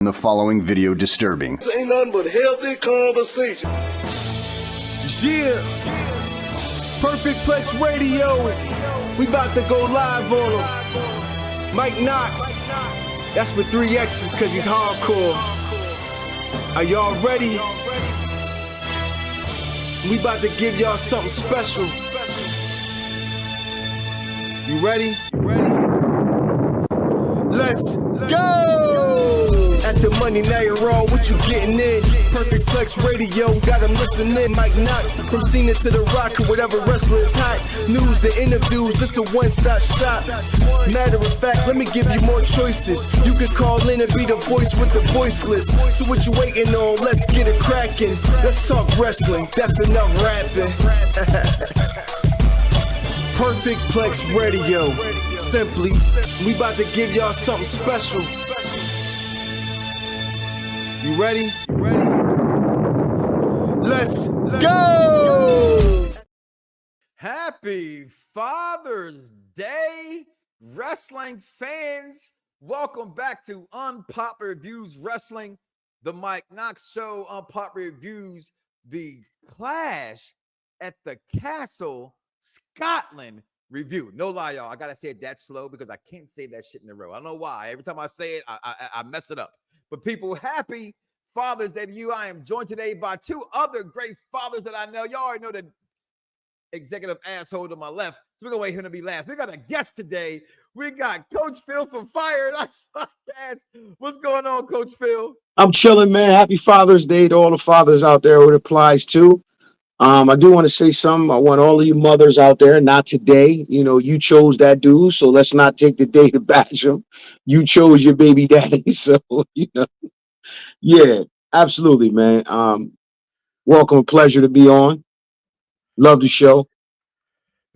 The following video disturbing. This ain't nothing but healthy conversation. Yeah. Perfect Plex Radio. We about to go live on him. Mike Knoxxx. That's with 3 X's because he's hardcore. Are y'all ready? We about to give y'all something special. You ready? Let's go! At the Monday Night Raw, what you getting in? Perfect Plex Radio, got them listening. Mike Knoxxx, from Cena to The Rock, or whatever wrestler is hot. News and interviews, it's a one-stop shop. Matter of fact, let me give you more choices. You can call in and be the voice with the voiceless. So what you waiting on? Let's get it cracking. Let's talk wrestling, that's enough rapping. Perfect Plex Radio. Simply, we about to give y'all something special. You ready? Let's go! Happy Father's Day, wrestling fans. Welcome back to Unpopular Reviews Wrestling, the Mike Knoxxx Show. Unpopular Reviews, the Clash at the Castle, Scotland review. No lie, y'all. I gotta say it that slow because I can't say that shit in a row. I don't know why. Every time I say it, I mess it up. But people, happy Father's Day to you. I am joined today by 2 other great fathers that I know. Y'all already know the executive asshole to my left. So we're gonna wait him to be last. We got a guest today. We got Coach Phil from Fyre. What's going on, Coach Phil? I'm chilling, man. Happy Father's Day to all the fathers out there who it applies to. I do want to say something. I want all of you mothers out there, not today. You know, you chose that dude, so let's not take the day to bash him. You chose your baby daddy, so, you know. Yeah, absolutely, man. Welcome, pleasure to be on. Love the show.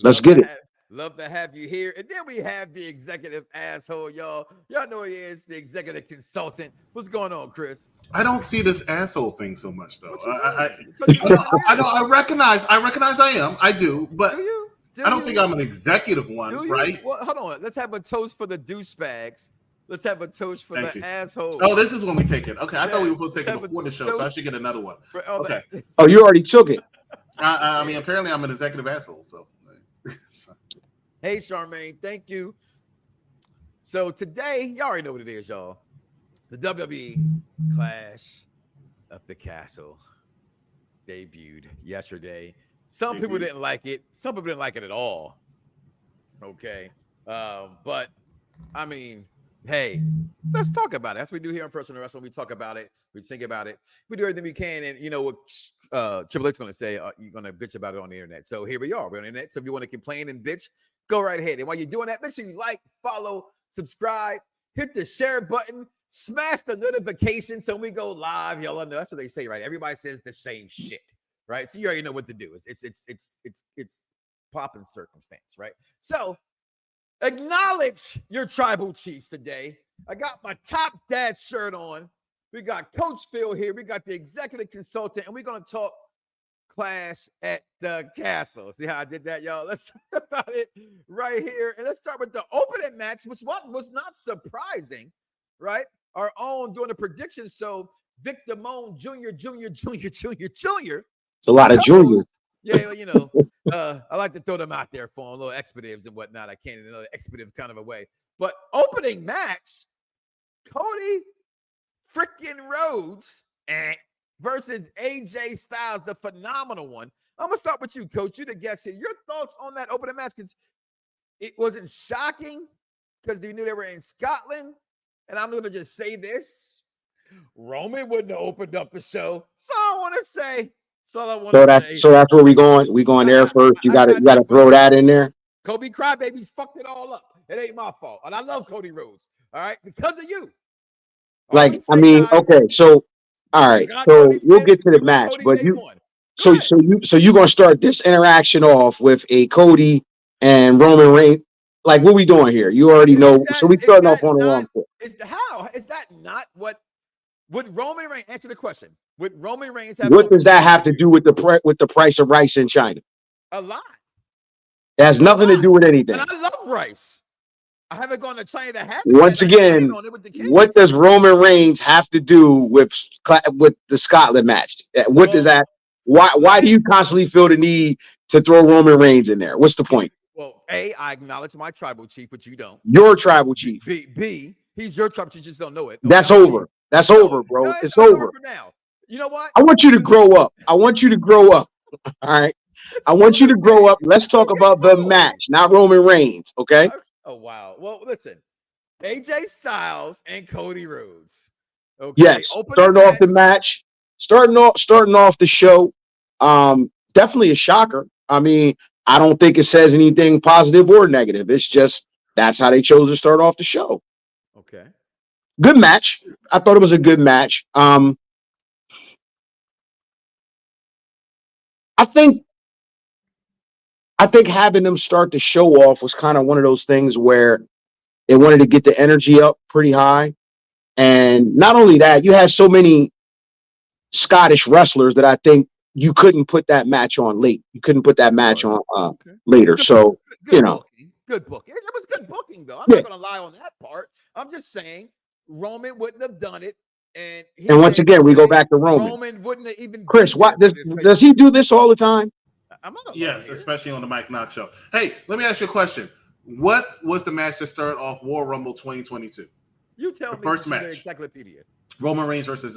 Let's get it. Love to have you here. And then we have the executive asshole, y'all. Y'all know he is the executive consultant. What's going on, Chris? I don't see this asshole thing so much, though. I recognize I am. I do, but I don't think I'm an executive one, right? Well, hold on. Let's have a toast for the douchebags. Let's have a toast for the asshole. Oh, this is when we take it. Okay, I thought we were supposed to take it before the show, so I should get another one. Okay. Oh, you already took it. I mean, apparently I'm an executive asshole, so. Hey, Charmaine, thank you. So today, y'all already know what it is, y'all. The WWE Clash at the Castle debuted yesterday. Some people didn't like it. Some people didn't like it at all. Okay. But, I mean, hey, let's talk about it. That's what we do here on Personal Wrestling. We talk about it. We think about it. We do everything we can. And you know what Triple H's going to say? You're going to bitch about it on the internet. So here we are. We're on the internet. So if you want to complain and bitch, go right ahead. And while you're doing that, make sure you like, follow, subscribe, hit the share button, smash the notification so we go live. Y'all know that's what they say, right? Everybody says the same shit, right? So you already know what to do. It's popping circumstance, right? So acknowledge your tribal chiefs today. I got my top dad shirt on. We got Coach Phil here. We got the executive consultant, and we're going to talk Clash at the Castle. See how I did that, y'all? Let's talk about it right here. And let's start with the opening match, which was not surprising, right? Our own doing the predictions. So Vic Damone Jr. It's a lot of juniors. Yeah, you know, I like to throw them out there for a little expletives and whatnot. I can't in another expletive kind of a way. But opening match, Cody freaking Rhodes versus AJ Styles, the phenomenal one. I'm going to start with you, Coach. You the guest here. Your thoughts on that opening match? Because it wasn't shocking because you knew they were in Scotland. And I'm going to just say this. Roman wouldn't have opened up the show. So I want to say. So that's where we going. We going there first. You got to throw that in there. Kobe Crybabies fucked it all up. It ain't my fault. And I love Cody Rhodes. All right. Because of you. Like, I mean, guys, okay. So, all right. So we'll get to the match, but you're going to start this interaction off with a Cody and Roman Reigns. Like, what we doing here? You already know. So we starting off on the wrong foot. How is that not what would Roman Reigns answer the question? Would Roman Reigns have? What does that have to do with the price of rice in China? A lot. It has nothing to do with anything. And I love rice. I haven't gone to China to have it. Once again, what does Roman Reigns have to do with the Scotland match? What does that? Why do you constantly feel the need to throw Roman Reigns in there? What's the point? Well, A, I acknowledge my tribal chief, but you don't. Your tribal chief. B, he's your tribal chief. You just don't know it. That's over. That's over, bro. It's over for now. You know what? I want you to grow up. All right. I want you to grow up. Let's talk about the match, not Roman Reigns. Okay. Oh, wow. Well, listen. AJ Styles and Cody Rhodes. Okay. Yes. Starting off the match. Starting off the show. Definitely a shocker. I mean, I don't think it says anything positive or negative. It's just that's how they chose to start off the show. Okay. Good match. I thought it was a good match. I think having them start the show off was kind of one of those things where they wanted to get the energy up pretty high. And not only that, you had so many Scottish wrestlers that I think you couldn't put that match on late. You couldn't put that match on later. So, good booking. Good booking. It was good booking, though. I'm not going to lie on that part. I'm just saying Roman wouldn't have done it. And once again, we go back to Roman. Roman wouldn't have even. Chris, what does he do this all the time? Yes, especially on the Mike Knoxxx show. Hey, let me ask you a question. What was the match that started off War Rumble 2022? You tell me. First match. Encyclopedia. Roman Reigns versus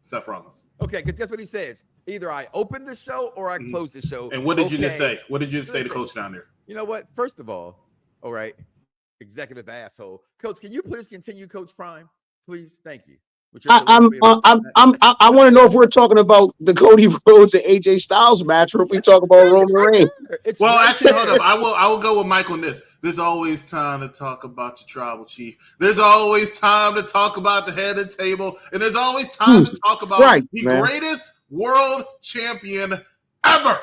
Seth Rollins. Okay, because that's what he says. Either I open the show or I close the show. And what did you just say? What did you say to Coach down there? You know what? First of all right, executive asshole. Coach, can you please continue, Coach Prime? Please, thank you. I want to know if we're talking about the Cody Rhodes and AJ Styles match, or if we talk about Roman Reigns. Well, actually, hold up. I will go with Mike on this. There's always time to talk about your tribal chief. There's always time to talk about the head of the table, and there's always time to talk about the greatest world champion ever.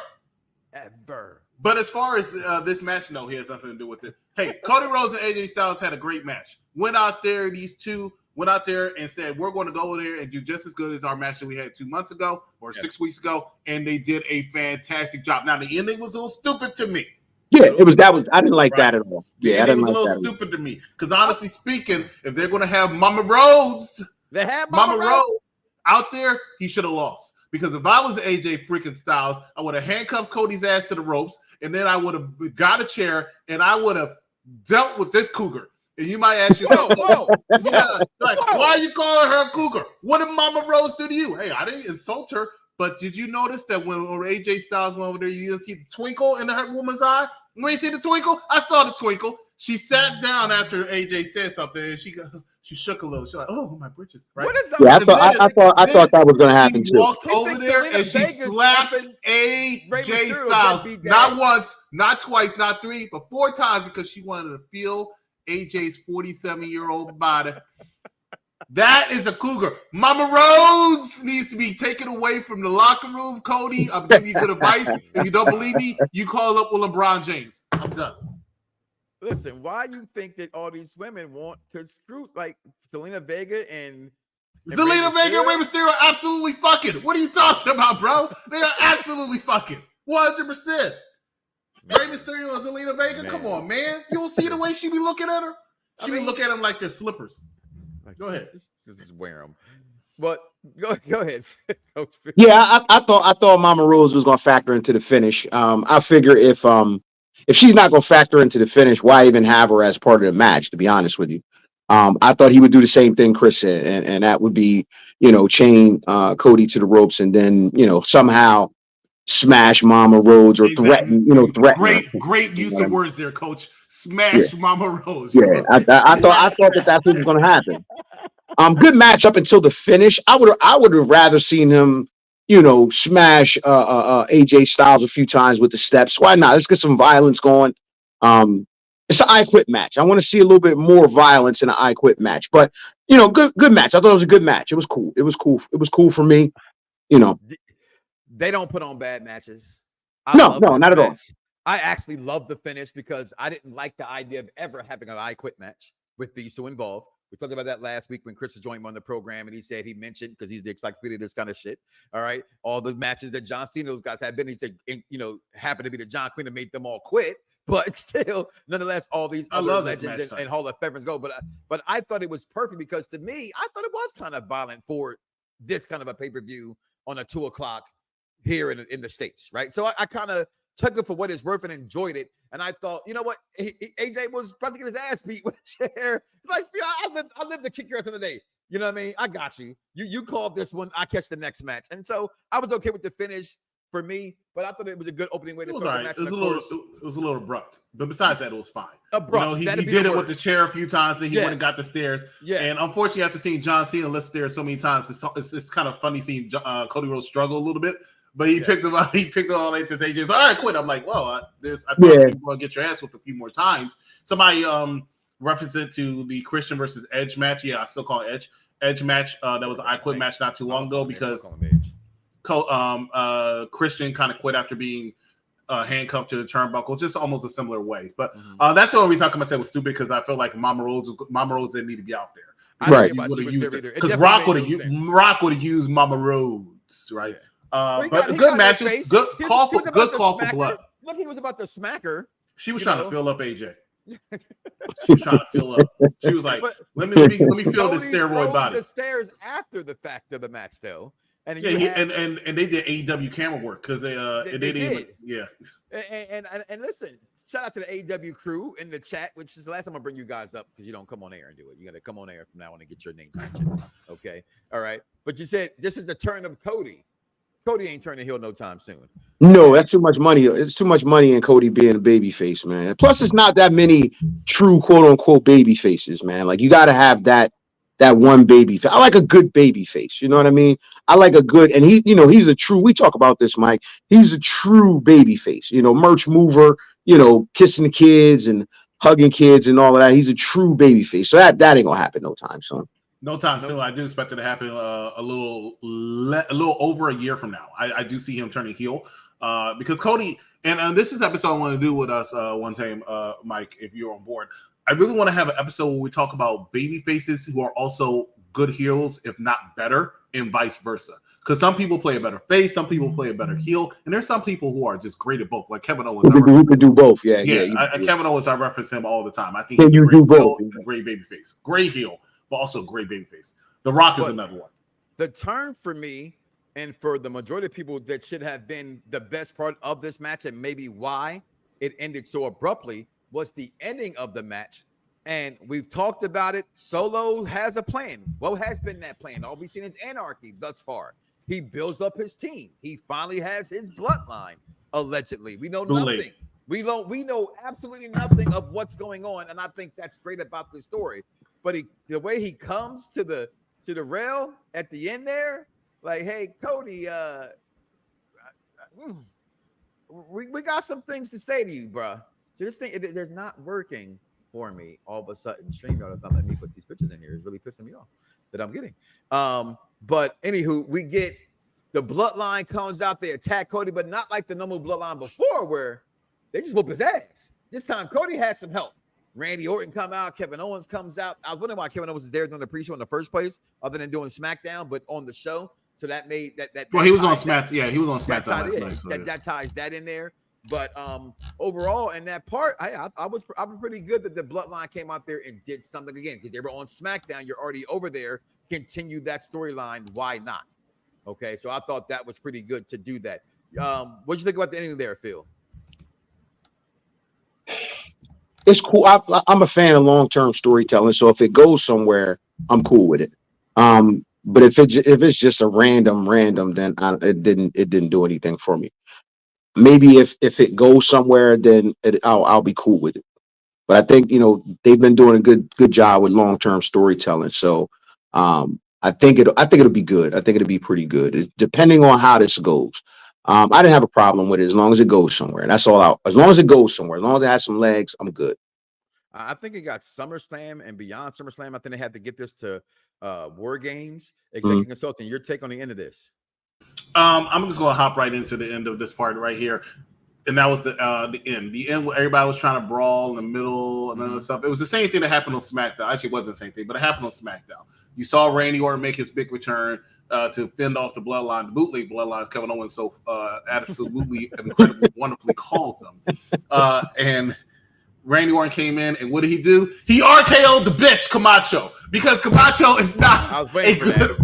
But as far as this match, no, he has nothing to do with it. Hey, Cody Rhodes and AJ Styles had a great match. Went out there, these two went out there and said, we're going to go there and do just as good as our match that we had 2 months ago or 6 weeks ago. And they did a fantastic job. Now, the ending was a little stupid to me. Yeah, I didn't like that at all. Yeah, it was a little stupid to me. Because honestly speaking, if they're going to have Mama Rhodes, Mama Rhodes out there, he should have lost. Because if I was AJ freaking Styles, I would have handcuffed Cody's ass to the ropes, and then I would have got a chair, and I would have dealt with this cougar. And you might ask yourself, why are you calling her a cougar? What did Mama Rose do to you? Hey, I didn't insult her, but did you notice that when AJ Styles went over there, you didn't see the twinkle in her woman's eye? When you see the twinkle, I saw the twinkle. She sat down after AJ said something, and she shook a little. She's like, "Oh, my britches!" Right? What is that? Yeah, I thought that was going to happen too. She walked over there and she slapped AJ Styles not once, not twice, not 3, but 4 times because she wanted to feel AJ's 47-year-old body. That is a cougar. Mama Rhodes needs to be taken away from the locker room. Cody, I'll give you good advice. If you don't believe me, you call up with LeBron James. I'm done. Listen, why you think that all these women want to screw like Zelina Vega and Zelina Vega and Rey Mysterio are absolutely fucking. What are you talking about, bro? They are absolutely fucking. 100%. Rey Mysterio and Zelina Vega? Man. Come on, man. You don't see the way she be looking at her? She be looking at them like they're slippers. Go ahead. Just wear them. But go ahead, Coach. Yeah, I thought Mama Rose was going to factor into the finish. I figure if she's not going to factor into the finish, why even have her as part of the match? To be honest with you, I thought he would do the same thing Chris said, and that would be chain Cody to the ropes, and then somehow smash Mama Rose or threaten. Great use of words there, Coach. Smash Mama Rose. Yeah, I thought that's what was going to happen. Good match up until the finish. I would have rather seen him, smash AJ Styles a few times with the steps. Why not? Let's get some violence going. It's an I Quit match. I want to see a little bit more violence in an I Quit match. But good match. I thought it was a good match. It was cool. It was cool for me. They don't put on bad matches. No, not at all. I actually love the finish because I didn't like the idea of ever having an I Quit match with these two involved. We talked about that last week when Chris joined me on the program, and he mentioned, because he's the encyclopedia of this kind of shit, all right, all the matches that John Cena, those guys had been, he said, happened to be the John Quinn that made them all quit. but still, nonetheless, all these other legends and Hall of Famers go. But I thought it was perfect because to me, I thought it was kind of violent for this kind of a pay-per-view on a 2:00 here in the States, right? So I kind of took it for what it's worth and enjoyed it. And I thought, you know what? AJ was probably getting his ass beat with a chair. It's like, I live to kick your ass in the day. You know what I mean? I got you. You called this one. I catch the next match. And so I was okay with the finish for me, but I thought it was a good opening way to start the match. It was a little abrupt. But besides that, it was fine. Abrupt. He did it with the chair a few times, then he went and got the stairs. Yes. And unfortunately, after seeing John Cena lift stairs so many times, it's kind of funny seeing Cody Rhodes struggle a little bit. But he picked him up. He picked it all into AJ's. All right, quit. I'm like, well, I thought you were going to get your ass whooped a few more times. Somebody referenced it to the Christian versus Edge match. Yeah, I still call it Edge match. That was an I Quit match not too long ago because Christian kind of quit after being handcuffed to the turnbuckle, just almost a similar way. But that's the only reason I said it was stupid because I feel like Mama Rhodes didn't need to be out there. Right. Because Rock would have used Mama Rhodes, right? Yeah. But good matches, good call for blood. Look, he was about to smack her. She was trying to fill up AJ. She was trying to fill up. She was like, "Let me feel this steroid body." The stairs after the fact of the match, though, and and they did AEW camera work because they did. And listen, shout out to the AEW crew in the chat, which is the last time I bring you guys up because you don't come on air and do it. You got to come on air from now on and get your name mentioned. Okay, all right. But you said this is the turn of Cody. Cody ain't turning heel no time soon. No, that's too much money. It's too much money in Cody being a baby face, man. Plus, it's not that many true quote unquote baby faces, man. Like you got to have that one baby face. I like a good baby face. You know what I mean? I like a good, and he's a true. We talk about this, Mike. He's a true baby face. Merch mover. Kissing the kids and hugging kids and all of that. He's a true baby face. So that ain't gonna happen no time soon. No time soon. I do expect it to happen a little over a year from now. I do see him turning heel because Cody, and this is episode I want to do with us one time, Mike, if you're on board. I really want to have an episode where we talk about baby faces who are also good heels, if not better, and vice versa. Because some people play a better face, some people play a better heel, and there's some people who are just great at both. Like Kevin Owens. Who could do both? Yeah. Kevin Owens, I reference him all the time. I think he's a great heel and a great baby face. Great heel, but also great babyface. The Rock is another one. The turn for me and for the majority of people that should have been the best part of this match and maybe why it ended so abruptly was the ending of the match. And we've talked about it. Solo has a plan. What has been that plan? All we've seen is anarchy thus far. He builds up his team. He finally has his bloodline, allegedly. We know nothing. We know absolutely nothing of what's going on. And I think that's great about this story. But the way he comes to the rail at the end there, like, hey, Cody, we got some things to say to you, bro. So this thing, there's not working for me. All of a sudden, StreamYard is not letting me put these pictures in here. It's really pissing me off that I'm getting. But anywho, we get the bloodline comes out, they attack Cody, but not like the normal bloodline before where they just whoop his ass. This time, Cody had some help. Randy Orton come out, Kevin Owens comes out. I was wondering why Kevin Owens was there during the pre-show in the first place, other than doing SmackDown, but on the show. So that made that. Well, he was on SmackDown. Yeah, he was on SmackDown last night. So that ties that in there. But overall, in that part, I was pretty good that the bloodline came out there and did something again because they were on SmackDown. You're already over there. Continue that storyline. Why not? Okay, so I thought that was pretty good to do that. What'd you think about the ending there, Phil? It's cool. I'm a fan of long-term storytelling, so if it goes somewhere, I'm cool with it. But if it's just a random, then it didn't do anything for me. Maybe if it goes somewhere, then I'll be cool with it. But I think they've been doing a good job with long-term storytelling. So I think it'll be good. I think it'll be pretty good, depending on how this goes. I didn't have a problem with it as long as it goes somewhere. That's all. As long as it goes somewhere, as long as it has some legs, I'm good. I think it got SummerSlam and beyond SummerSlam. I think they had to get this to War Games. Executive Consulting, your take on the end of this? I'm just going to hop right into the end of this part right here. And that was the end. The end where everybody was trying to brawl in the middle and other stuff. It was the same thing that happened on SmackDown. Actually, it wasn't the same thing, but it happened on SmackDown. You saw Randy Orton make his big return. to fend off the bloodline, the bootleg bloodline, as Kevin Owens so absolutely incredibly wonderfully calls them. And Randy Orton came in, and what did he do? He RKO'd the bitch Camacho, because Camacho is not a good.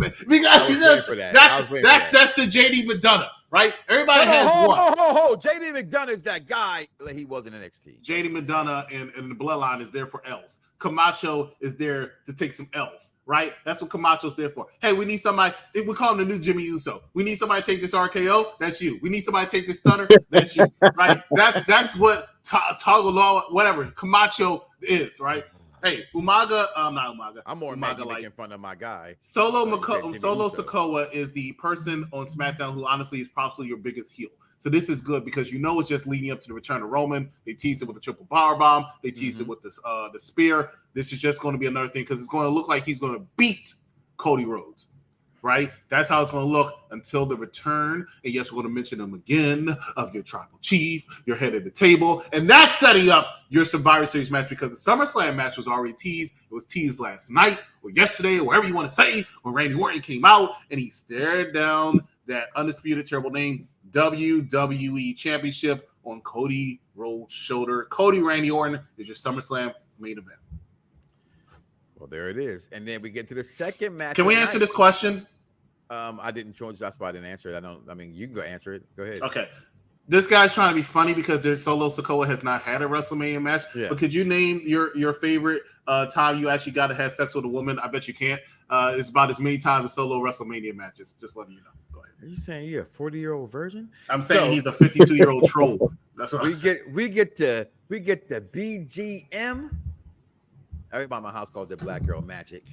That's the JD McDonough, right? Everybody has one. JD McDonough is that guy. He was in NXT. JD McDonough and the bloodline is there for L's. Camacho is there to take some L's, right? That's what Camacho's there for. Hey, we need somebody. We call him the new Jimmy Uso. We need somebody to take this RKO. That's you. We need somebody to take this stunner. That's you, right? That's what Toggle Law, whatever Camacho is, right? Hey, Umaga, not Umaga. I'm more Umaga making fun of my guy. Solo Sikoa is the person on SmackDown who honestly is probably your biggest heel. So this is good because you know it's just leading up to the return of Roman. They teased it with the triple power bomb. They teased it with the spear. This is just going to be another thing because it's going to look like he's going to beat Cody Rhodes, right? That's how it's going to look until the return. And yes, we're going to mention them again of your tribal chief, your head of the table. And that's setting up your Survivor Series match because the SummerSlam match was already teased. It was teased last night or yesterday or whatever you want to say when Randy Orton came out and he stared down that undisputed terrible name WWE Championship on Cody Rhodes' shoulder. Cody Randy Orton is your SummerSlam main event. Well, there it is. And then we get to the second match. Can we answer this question? I didn't choose. That's why I didn't answer it. You can go answer it. Go ahead. Okay. This guy's trying to be funny because their Solo Sikoa has not had a WrestleMania match. Yeah. But could you name your favorite time you actually got to have sex with a woman? I bet you can't. It's about as many times as Solo WrestleMania matches. Just letting you know. Go ahead. Are you saying you're a 40-year-old virgin? I'm saying he's a 52-year-old troll. That's what we get the BGM. Everybody in my house calls it Black Girl Magic.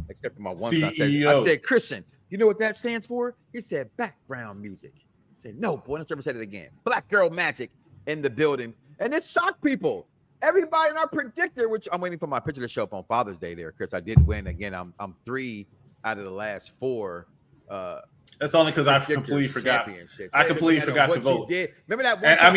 Except for my one son. I said, Christian, you know what that stands for? He said background music. I said, no, boy, let's never say it again. Black Girl Magic in the building. And it shocked people. Everybody in our predictor, which I'm waiting for my picture to show up on Father's Day there, Chris. I did win. Again, I'm 3 out of the last 4. That's only because I completely forgot. I completely forgot to vote. Remember that one time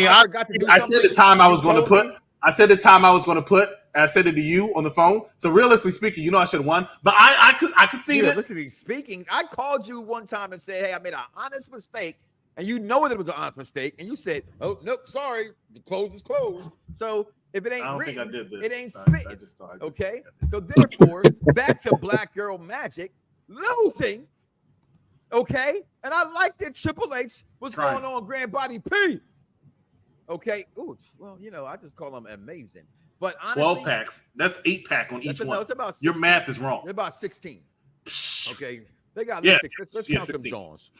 I said the time I was going to put. I said the time I was going to put. And I said it to you on the phone. So realistically speaking, you know I should have won. But I could see that. Realistically speaking, I called you one time and said, hey, I made an honest mistake. And you know that it was an honest mistake. And you said, oh, nope, sorry. The close is closed. So if it ain't written, think I did this. It ain't spitting. Okay? So therefore, back to Black Girl Magic, losing. Okay? And I like that Triple H was going on Grand Body P. Okay? Ooh, well, I just call them amazing. But honestly, 12 packs. That's 8-pack on each one. It's about 16. Your math is wrong. They're about 16. Okay. They got 6. Let's count 16. Them Jones.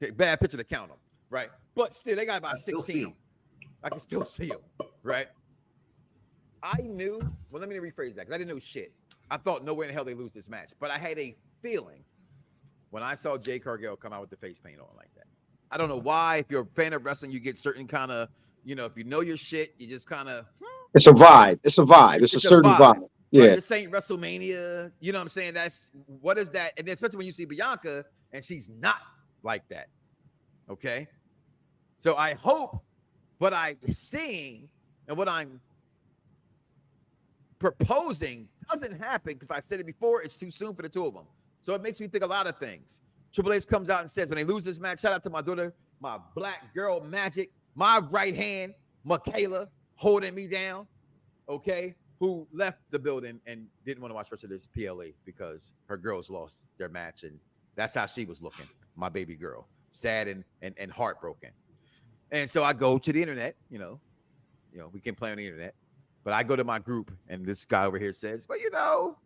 Okay, bad picture to count them, right? But still, they got about 16. I can still see them, right? I knew. Well, let me rephrase that because I didn't know shit. I thought no way in hell they lose this match, but I had a feeling when I saw Jade Cargill come out with the face paint on like that. I don't know why. If you're a fan of wrestling, you get certain kind of, if you know your shit, you just kind of. It's a vibe. It's a vibe. It's a certain vibe. Yeah. Right? This ain't WrestleMania. You know what I'm saying? What is that? And then especially when you see Bianca and she's not like that. Okay. So I hope what I'm seeing and what I'm proposing doesn't happen because I said it before. It's too soon for the two of them. So it makes me think a lot of things. Triple H comes out and says, when they lose this match, shout out to my daughter, my Black Girl Magic, my right hand, Michaela, holding me down, okay, who left the building and didn't want to watch the rest of this PLE because her girls lost their match, and that's how she was looking, my baby girl, sad and heartbroken. And so I go to the internet, we can play on the internet, but I go to my group, and this guy over here says, well,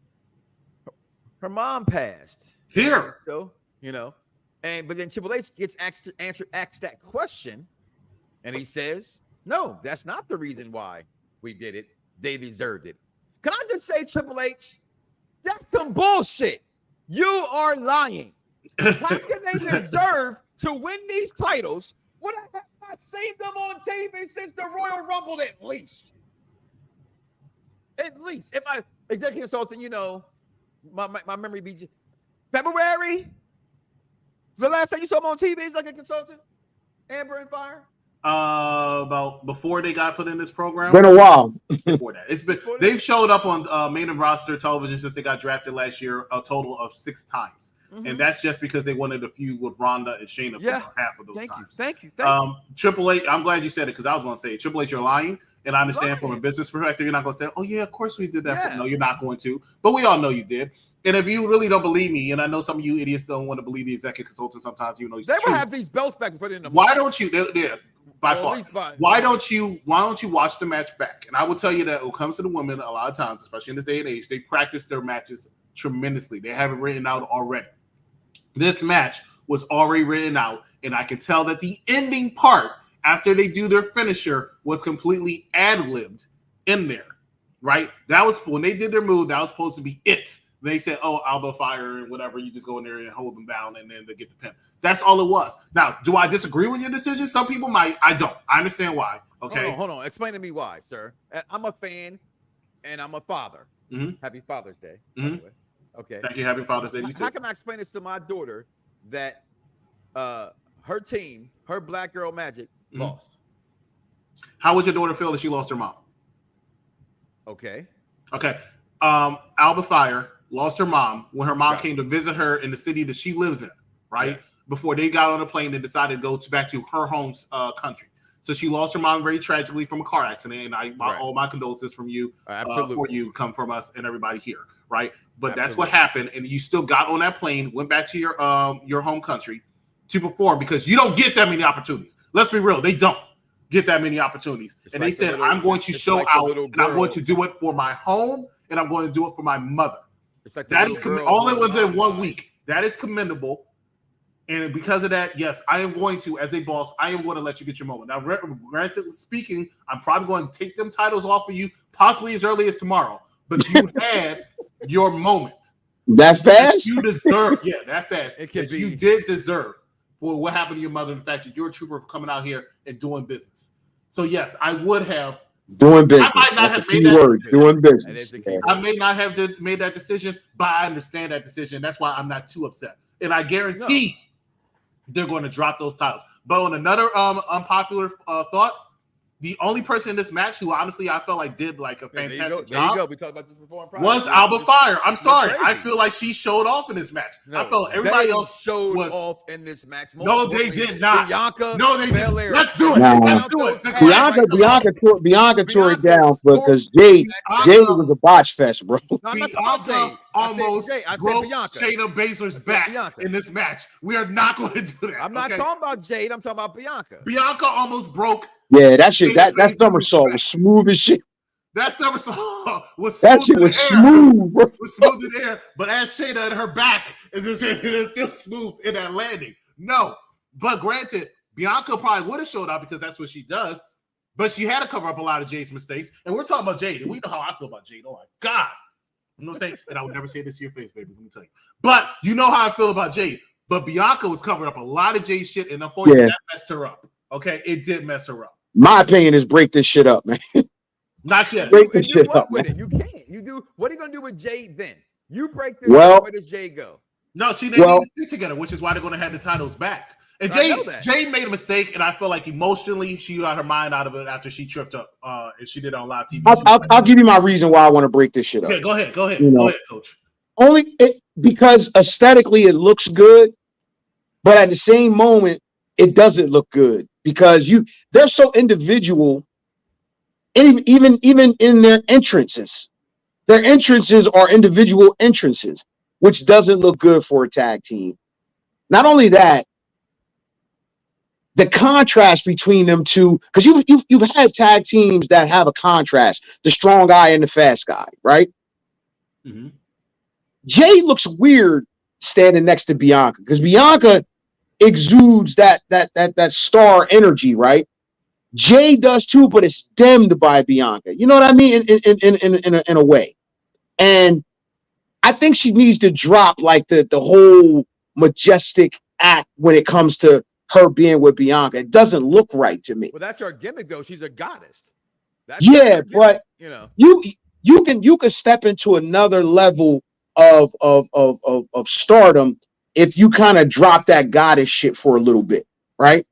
her mom passed. Here. So, but then Triple H gets asked that question, and he says, no, that's not the reason why we did it. They deserved it. Can I just say, Triple H, that's some bullshit. You are lying. How can they deserve to win these titles when I have not seen them on TV since the Royal Rumble at least? At least. If I executive consultant, my memory beats February. The last time you saw them on TV as like a consultant? Amber and Fyre? About before they got put in this program. Been a while. Before that, they've showed up on main and roster television since they got drafted last year, a total of 6 times. and that's just because they wanted a feud with Ronda and Shayna for half of those times. Thank you. Triple H, I'm glad you said it because I was going to say Triple H, you're lying, and I understand from a business perspective, you're not going to say, "Oh yeah, of course we did that." No, you're not going to, but we all know you did. And if you really don't believe me, and I know some of you idiots don't want to believe the executive consultant sometimes, even though they will have these belts back and put it in the. Why don't you? By far. Why don't you watch the match back? And I will tell you that when it comes to the women, a lot of times, especially in this day and age, they practice their matches tremendously. They have it written out already. This match was already written out, and I can tell that the ending part after they do their finisher was completely ad-libbed in there. Right? That was when they did their move. That was supposed to be it. They said, "Oh, Alba, Fyre, and whatever. You just go in there and hold them down, and then they get the pin." That's all it was. Now, do I disagree with your decision? Some people might. I don't. I understand why. Okay. Hold on. Explain to me why, sir. I'm a fan, and I'm a father. Happy Father's Day. By the way. Okay. Thank you. Happy Father's Day. You too. How can I explain this to my daughter that her team, her Black Girl Magic, lost? How would your daughter feel if she lost her mom? Okay. Alba Fyre lost her mom when her mom came to visit her in the city that she lives in, right? Yes. Before they got on a plane and decided to go back to her home country. So she lost her mom very tragically from a car accident. And all my condolences from you for you come from us and everybody here, right? But that's what happened. And you still got on that plane, went back to your home country to perform because you don't get that many opportunities. Let's be real. They don't get that many opportunities. And they said, I'm going to show out and I'm going to do it for my home and I'm going to do it for my mother. It's like that is all it was in 1 week. That is commendable. And because of that, yes, I am going to, as a boss, I am going to let you get your moment. Now, granted speaking, I'm probably going to take them titles off of you, possibly as early as tomorrow. But you had your moment. That fast? You deserve, that fast. You did deserve for what happened to your mother and the fact that you're a trooper for coming out here and doing business. So, yes, I would have. Doing business. I might not have made that word. Doing business. I may not have made that decision, but I understand that decision. That's why I'm not too upset. And I guarantee they're going to drop those titles. But on another unpopular thought, the only person in this match who honestly I felt like did like a fantastic job. There you go. We talked about this before. Was Alba Fyre. I'm sorry. I feel like she showed off in this match. I felt everybody else showed off in this match. No, they did not. Bianca, no, they did. Let's do it. Let's do it. Bianca tore it down because Jade was a botch fest, bro. Bianca almost broke Shayna Baszler's back in this match. We are not going to do that. I'm not talking about Jade. I'm talking about Bianca. Bianca almost broke. Yeah, that shit. That somersault was smooth as shit. That somersault was that shit was smooth, bro. Was smooth in the air. But as Shayna and her back is still smooth in that landing. No, but granted, Bianca probably would have showed up because that's what she does. But she had to cover up a lot of Jade's mistakes. And we're talking about Jade, and we know how I feel about Jade. Oh my God, you know what I'm saying? And I would never say this to your face, baby. Let me tell you. But you know how I feel about Jade. But Bianca was covering up a lot of Jade shit, and unfortunately, that messed her up. Okay, it did mess her up. My opinion is break this shit up, man. Not yet. Break this shit up, man. You can't. You do. What are you gonna do with Jade then? You break this. Where does Jade go? No, see, they need to stick together, which is why they're gonna have the titles back. And Jade made a mistake, and I feel like emotionally she got her mind out of it after she tripped up, and she did it on live TV. I'll give you my reason why I want to break this shit up. Okay, go ahead, go ahead, Coach. Because aesthetically it looks good, but at the same moment it doesn't look good because they're so individual, even in their entrances. Their entrances are individual entrances, which doesn't look good for a tag team. Not only that, the contrast between them two, because you've had tag teams that have a contrast, the strong guy and the fast guy, right? Mm-hmm. Jade looks weird standing next to Bianca because Bianca exudes that star energy, right? Jade does too, but it's dimmed by Bianca. You know what I mean? In a way. And I think she needs to drop like the whole majestic act when it comes to her being with Bianca. It doesn't look right to me. Well, that's her gimmick though. She's a goddess. But you can step into another level of stardom if you kind of drop that goddess shit for a little bit, right?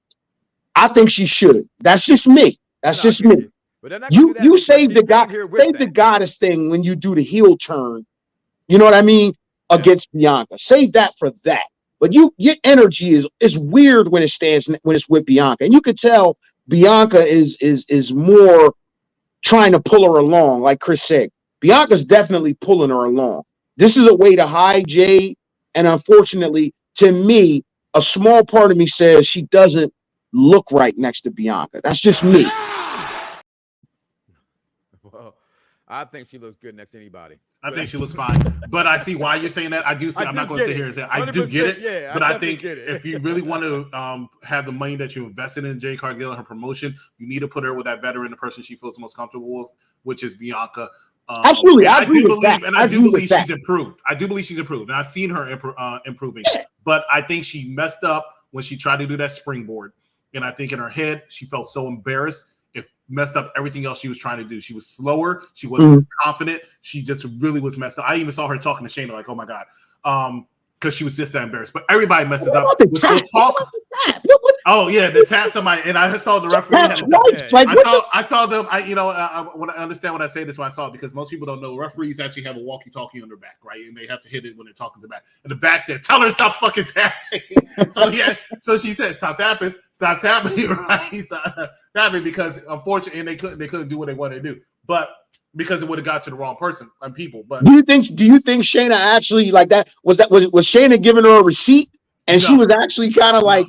I think she should. That's just me. That's just me. You save the goddess thing when you do the heel turn. You know what I mean? against Bianca. Save that for that. But your energy is weird when it's with Bianca, and you could tell Bianca is more trying to pull her along, like Chris said. Bianca's definitely pulling her along. This is a way to hide Jade, and unfortunately, to me, a small part of me says she doesn't look right next to Bianca. That's just me. Well, I think she looks good next to anybody. I think she looks fine, but I see why you're saying that. I do see. I'm not going to sit here and say I do get it. Yeah, but I think if you really want to have the money that you invested in Jade Cargill and her promotion, you need to put her with that veteran, the person she feels most comfortable with, which is Bianca. Absolutely, I do believe she's improved. I do believe she's improved, and I've seen her improving. But I think she messed up when she tried to do that springboard, and I think in her head she felt so embarrassed. It messed up everything else she was trying to do. She was slower. She wasn't as confident. She just really was messed up. I even saw her talking to Shayna like, "Oh my god," because she was just that embarrassed. But everybody messes up. We'll talk. Oh yeah, the tap somebody, and I saw the referee. I saw them. When I understand when I say this, when I saw it, because most people don't know, referees actually have a walkie-talkie on their back, right? And they have to hit it when they're talking to the back. And the back said, "Tell her to stop fucking tapping." So she said, "Stop tapping, right? Stop tapping," because unfortunately, they couldn't do what they wanted to do, but because it would have got to the wrong person and people. But do you think Shayna actually like that? Was Shayna giving her a receipt, and she was actually kind of like?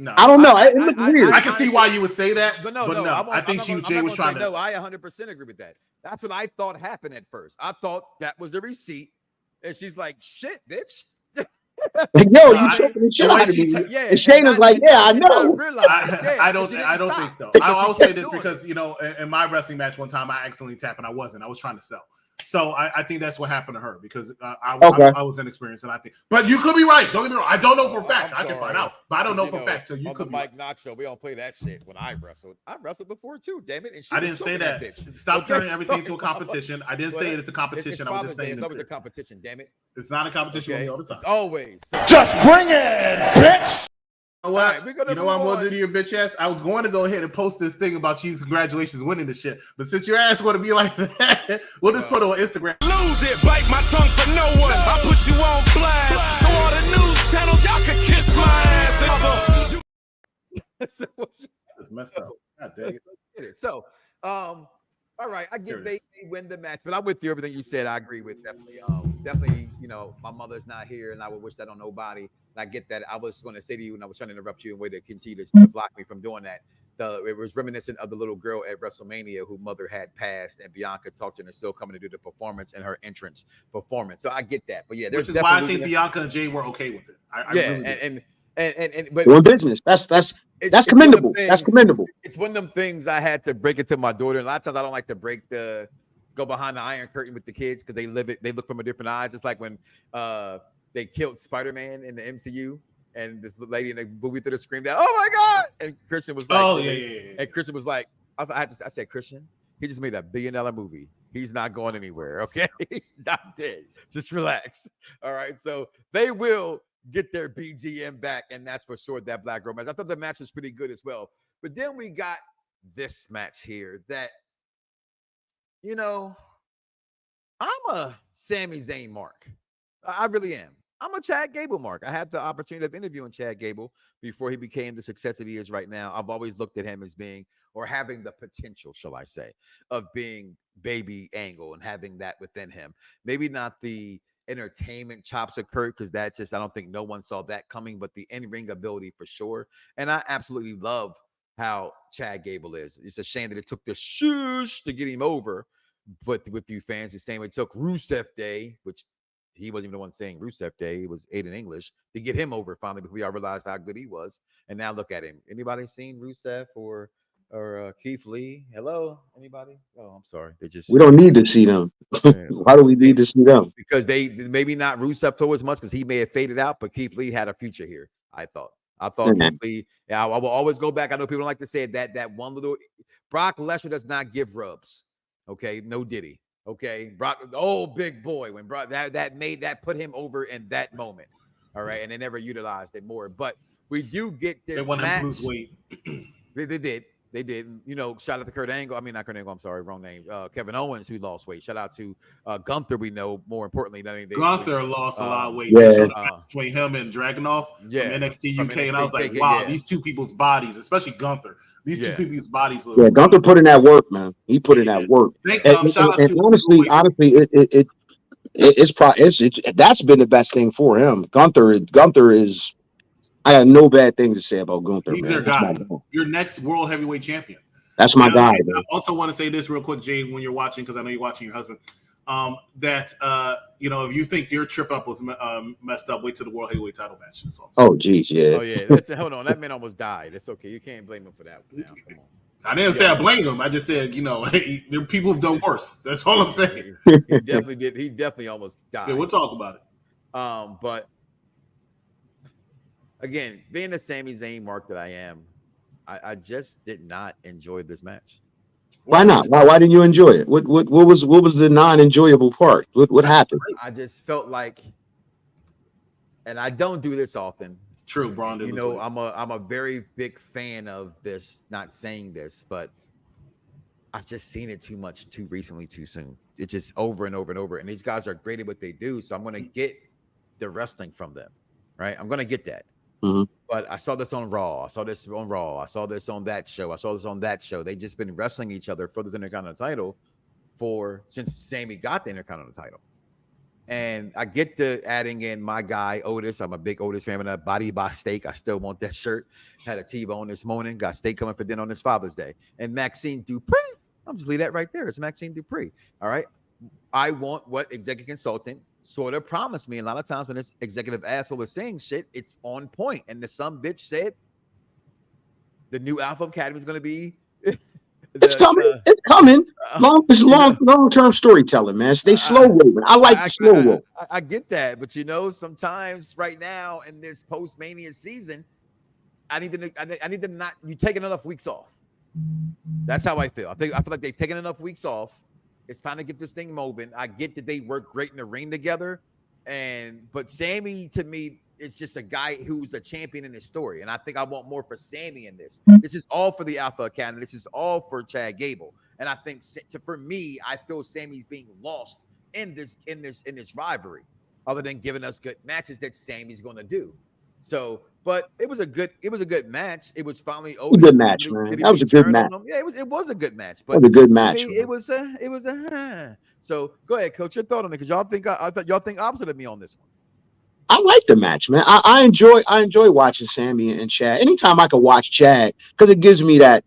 No, I don't know. It looked weird. I can see why you would say that, but no. I think Jay was trying to. No, I 100% agree with that. That's what I thought happened at first. I thought that was a receipt, and she's like, "Shit, bitch." Yo, you choking the shit out of me. And Shayna's like, "Yeah, I know." I don't think so. I will say this because in my wrestling match one time, I accidentally tapped and I wasn't. I was trying to sell. So I think that's what happened to her because I was inexperienced, and I think. But you could be right. Don't get me wrong. I don't know for a fact. I can find out, but I don't know for a fact. So you could. On the Mike Knoxxx show, we don't play that shit. When I wrestled before too. Damn it! And I didn't say that. Stop turning everything into a competition. I didn't say it's a competition. I was just saying it's always a competition. Damn it! It's not a competition all the time. It's always. Just bring it, bitch. You know what? You know what I'm going to do to your bitch ass? I was going to go ahead and post this thing about you. Congratulations winning this shit. But since your ass going to be like that, we'll just put it on Instagram. Lose it, bite my tongue for no one. I put you on blast. So all the news channels, y'all can kiss my ass. It's messed up. God dang it. So, all right, I get they win the match, but I'm with you. Everything you said, I agree with definitely. Definitely, my mother's not here, and I would wish that on nobody. And I get that. I was going to say to you, and I was trying to interrupt you in a way to continue to block me from doing that. It was reminiscent of the little girl at WrestleMania who mother had passed, and Bianca talked to her and still coming to do the performance in her entrance performance. So I get that. But yeah, which is why I think Bianca and Jade were okay with it. But we're business. That's commendable. That's commendable. It's one of them things I had to break it to my daughter. And a lot of times I don't like to go behind the iron curtain with the kids because they look from a different eyes. It's like when they killed Spider-Man in the MCU and this lady in the movie theater screamed out, "Oh my God!" And Christian was like, "Oh yeah." And Christian was like, I said, "Christian, he just made a $1 billion movie. He's not going anywhere. Okay, he's not dead. Just relax. All right." So they will get their BGM back, and that's for sure. That Black Girl match. I thought the match was pretty good as well. But then we got this match here that. I'm a Sami Zayn mark. I really am. I'm a Chad Gable mark. I had the opportunity of interviewing Chad Gable before he became the success that he is right now. I've always looked at him as being, or having the potential, shall I say, of being baby Angle and having that within him. Maybe not the entertainment chops of Kurt, because that's just, I don't think no one saw that coming, but the in-ring ability for sure. And I absolutely love how Chad Gable is. It's a shame that it took the shush to get him over with you fans. The same way it took Rusev Day, which he wasn't even the one saying Rusev Day. It was Aiden English to get him over finally, because we all realized how good he was. And now look at him. Anybody seen Rusev or Keith Lee? Hello? Anybody? Oh, I'm sorry. We don't need to see them. Why do we need to see them? Because they maybe not Rusev so as much because he may have faded out, but Keith Lee had a future here, I thought. Keith Lee, I will always go back. I know people don't like to say it, that one little Brock Lesnar does not give rubs. Okay, no Diddy. Okay, Brock, the old big boy, when Brock that put him over in that moment. All right, and they never utilized it more. But we do get this they want match. him to lose weight. They did. They did. You know, shout out to Kurt Angle. I mean, not Kurt Angle. I'm sorry, wrong name. Kevin Owens, who lost weight. Shout out to Gunther. We know more importantly. Gunther lost a lot of weight. Yeah. Between him and Dragunov from NXT UK, and I was like, UK, wow, these two people's bodies, especially Gunther. These two people's bodies look. Yeah, Gunther put in that work, man. He put in that work. And honestly, it's that's been the best thing for him. Gunther is. I got no bad things to say about Gunther. He's their guy. Your next world heavyweight champion. That's my guy. I also want to say this real quick, Jade, when you're watching, because I know you're watching your husband. If you think your trip up was messed up, wait till the world heavyweight title match. Oh, geez, yeah. Oh, yeah. Listen, hold on. That man almost died. It's okay. You can't blame him for that one now. Come on. I didn't say I blame him. I just said, there are people who've done worse. That's all I'm saying. He definitely did. He definitely almost died. Yeah, we'll talk about it. But again, being the Sami Zayn mark that I am, I just did not enjoy this match. Why not? Why didn't you enjoy it? What was the non-enjoyable part? What happened? I just felt like, and I don't do this often. True, Braun. I'm a very big fan of this. Not saying this, but I've just seen it too much, too recently, too soon. It's just over and over and over. And these guys are great at what they do, so I'm going to get the wrestling from them, right? I'm going to get that. Mm-hmm. But I saw this on Raw. I saw this on Raw. I saw this on that show. I saw this on that show. They just been wrestling each other for this Intercontinental title since Sami got the Intercontinental title. And I get to adding in my guy, Otis. I'm a big Otis fan. And a body by steak. I still want that shirt. Had a T-bone this morning. Got steak coming for dinner on this Father's Day. And Maxine Dupree. I'll just leave that right there. It's Maxine Dupree. All right. I want what executive consultant sort of promised me. A lot of times when this executive asshole is saying shit, it's on point. And the some bitch said the new Alpha Academy is going to be. It's coming. Long-term storytelling, man. They slow rolling. I like the slow roll. I get that, but sometimes right now in this post-Mania season, I need to not. You taking enough weeks off. That's how I feel. I feel like they've taken enough weeks off. It's time to get this thing moving. I get that they work great in the ring together, but Sami to me is just a guy who's a champion in this story, and I think I want more for Sami in this. This is all for the Alpha Academy. This is all for Chad Gable, and I think for me, I feel Sami's being lost in this rivalry, other than giving us good matches that Sami's going to do. So, but it was a good match. It was finally over. Good match, man. That was a good match. Yeah, it was a good match. But it was a good match. It was So go ahead, Coach. Your thought on it, because y'all think y'all think opposite of me on this one. I like the match, man. I enjoy watching Sami and Chad. Anytime I can watch Chad, because it gives me that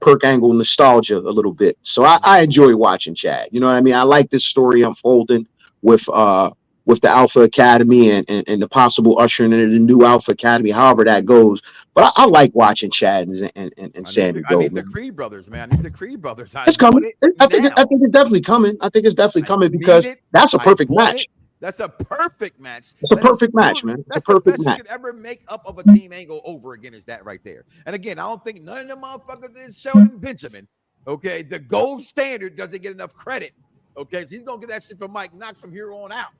perk angle nostalgia a little bit. So I enjoy watching Chad. You know what I mean? I like this story unfolding with the Alpha Academy and the possible ushering into the new Alpha Academy, however that goes. But I like watching Chad and Sami go. I need the Creed brothers, man. I need the Creed brothers. It's coming. I think it's definitely coming. I think it's definitely coming because that's a perfect match. That's a perfect match. It's a perfect match, man. That's a perfect the best match. you could ever make up of a team angle over again is that right there. And again, I don't think none of them motherfuckers is Sheldon Benjamin. Okay, the gold standard doesn't get enough credit. Okay, so he's gonna get that shit from Mike Knoxxx from here on out.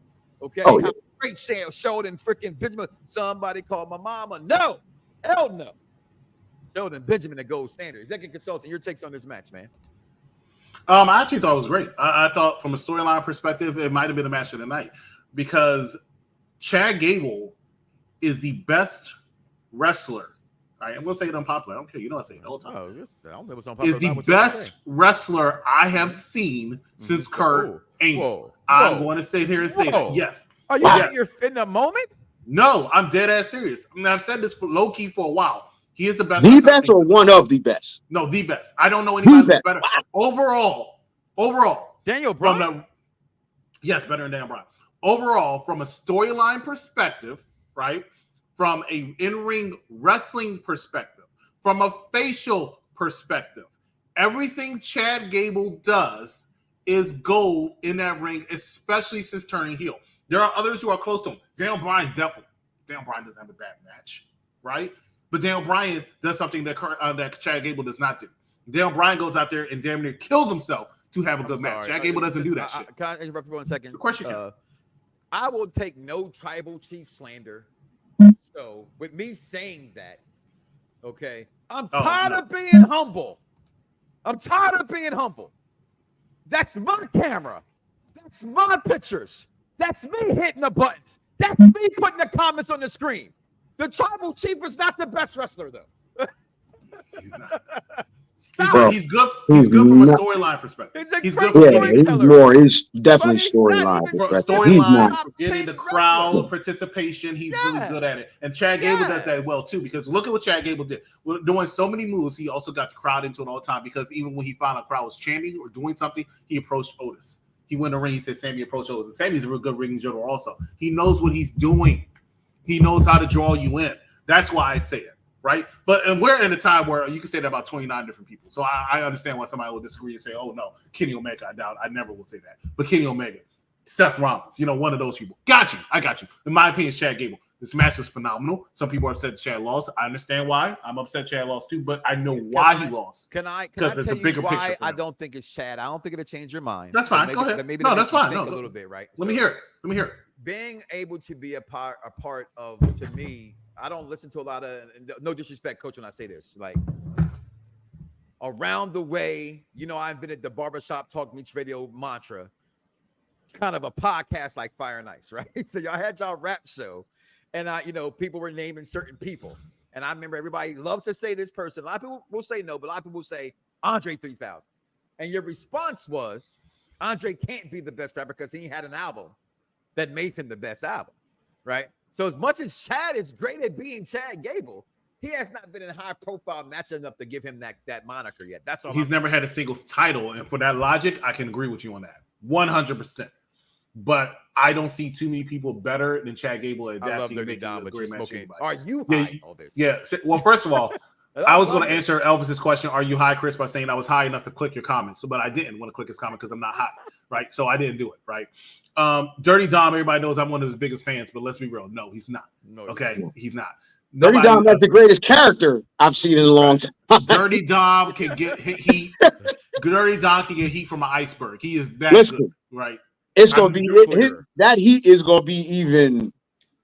Okay, yeah. Great Sheldon freaking Benjamin. Somebody called my mama. No, hell no. Sheldon Benjamin, the gold standard. Executive consultant, your takes on this match, man. I actually thought it was great. I thought from a storyline perspective, it might have been a match of the night because Chad Gable is the best wrestler. All right, I'm going to say it unpopular. I don't care. You know I say it all the time. I don't know what's unpopular. Is the best wrestler I have seen since Kurt Angle. I'm going to sit here and say that. Yes. Are you you're in the moment? No, I'm dead ass serious. I mean, I've said this low key for a while. He is the best. The best or one of the best? No, the best. I don't know anybody who's better. Overall. Daniel Bryan? Yes, better than Daniel Bryan. Overall, from a storyline perspective, right? From a in-ring wrestling perspective, from a facial perspective, everything Chad Gable does is gold in that ring, especially since turning heel. There are others who are close to him. Daniel Bryan definitely. Daniel Bryan doesn't have a bad match, right? But Daniel Bryan does something that Chad Gable does not do. Daniel Bryan goes out there and damn near kills himself to have a good match. Chad Gable doesn't do that shit. Can I interrupt for 1 second? Of course you can. I will take no tribal chief slander. So with me saying that, okay, I'm tired of being humble. I'm tired of being humble. That's my camera. That's my pictures. That's me hitting the buttons. That's me putting the comments on the screen. The tribal chief is not the best wrestler, though. He's not. Stop. He's good. He's good from a storyline perspective. He's good. He's definitely storyline. Storyline, getting the crowd participation. He's really good at it. And Chad Gable does that well too. Because look at what Chad Gable did. We're doing so many moves. He also got the crowd into it all the time. Because even when he found out the crowd was chanting or doing something, he approached Otis. He went in the ring. He said, "Sami, approach Otis." And Sami's a real good ring general. Also, he knows what he's doing. He knows how to draw you in. That's why I say it. Right, and we're in a time where you can say that about 29 different people. So I understand why somebody will disagree and say, "Oh no, Kenny Omega." I doubt. I never will say that. But Kenny Omega, Seth Rollins, one of those people. Got you. I got you. In my opinion, it's Chad Gable. This match was phenomenal. Some people are upset Chad lost. I understand why. I'm upset Chad lost too, but I know why he lost. Can I tell you why I don't think it's Chad? I don't think it'll change your mind. That's fine. Go ahead. No, that's fine. No, a little bit, right? Let me hear it. Being able to be a part of, to me. I don't listen to a lot of, no disrespect, coach, when I say this, like around the way, I invented the Barbershop Talk Meets Radio mantra. It's kind of a podcast like Fyre and Ice, right? So y'all had y'all rap show and people were naming certain people. And I remember everybody loves to say this person. A lot of people will say no, but a lot of people will say Andre 3000. And your response was Andre can't be the best rapper because he had an album that made him the best album, right? So as much as Chad is great at being Chad Gable, he has not been in a high-profile match enough to give him that moniker yet. That's all. He's never had a singles title, and for that logic, I can agree with you on that, 100%. But I don't see too many people better than Chad Gable at that. I love Dirty Dom, but you're smoking. Are you high? All this? Yeah. Well, first of all, I was going to answer Elvis's question, "Are you high, Chris?" by saying I was high enough to click your comments, but I didn't want to click his comment because I'm not high, right? So I didn't do it, right? Dirty Dom, everybody knows I'm one of his biggest fans, but let's be real. No, he's not. He's not. Dirty Dom is the greatest character I've seen in a long time. Dirty Dom can get heat. Dirty Dom can get heat from an iceberg. He is that good, right? It's going to be that heat is going to be even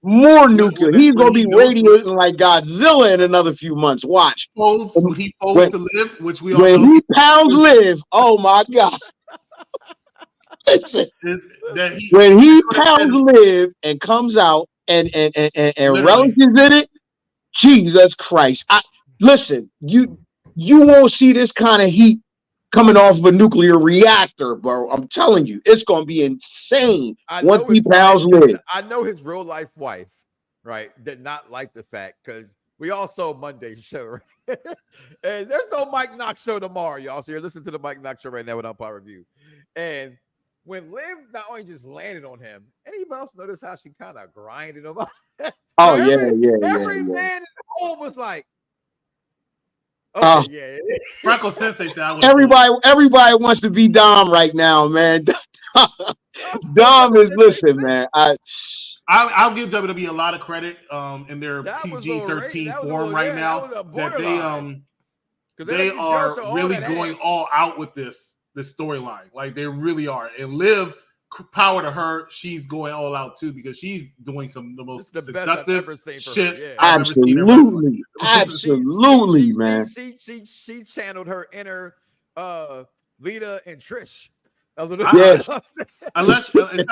more nuclear. He's going to be radiating like Godzilla in another few months. Watch. When he posed to Liv, which we all when know. He pounds Liv, oh my God. Listen, when he pounds Liv and comes out and relishes in it, Jesus Christ! Listen, you won't see this kind of heat coming off of a nuclear reactor, bro. I'm telling you, it's gonna be insane once he pounds Liv. I know his real life wife, right, did not like the fact because we all saw Monday's show, right? And there's no Mike Knoxxx show tomorrow, y'all. So you're listening to the Mike Knoxxx show right now with Umpire Review, and when Liv not only just landed on him, anybody else notice how she kind of grinded him up? Oh, every man in the home was like, Freckle Sensei said, everybody wants to be Dom right now, man. Dom is, listen, man. I'll give WWE a lot of credit in their PG-13 form right now. That they are really going all out with this storyline. Like they really are. And Liv, power to her, she's going all out too because she's doing some of the most seductive shit I've ever seen. Absolutely, man. She channeled her inner Lita and Trish a little bit. Except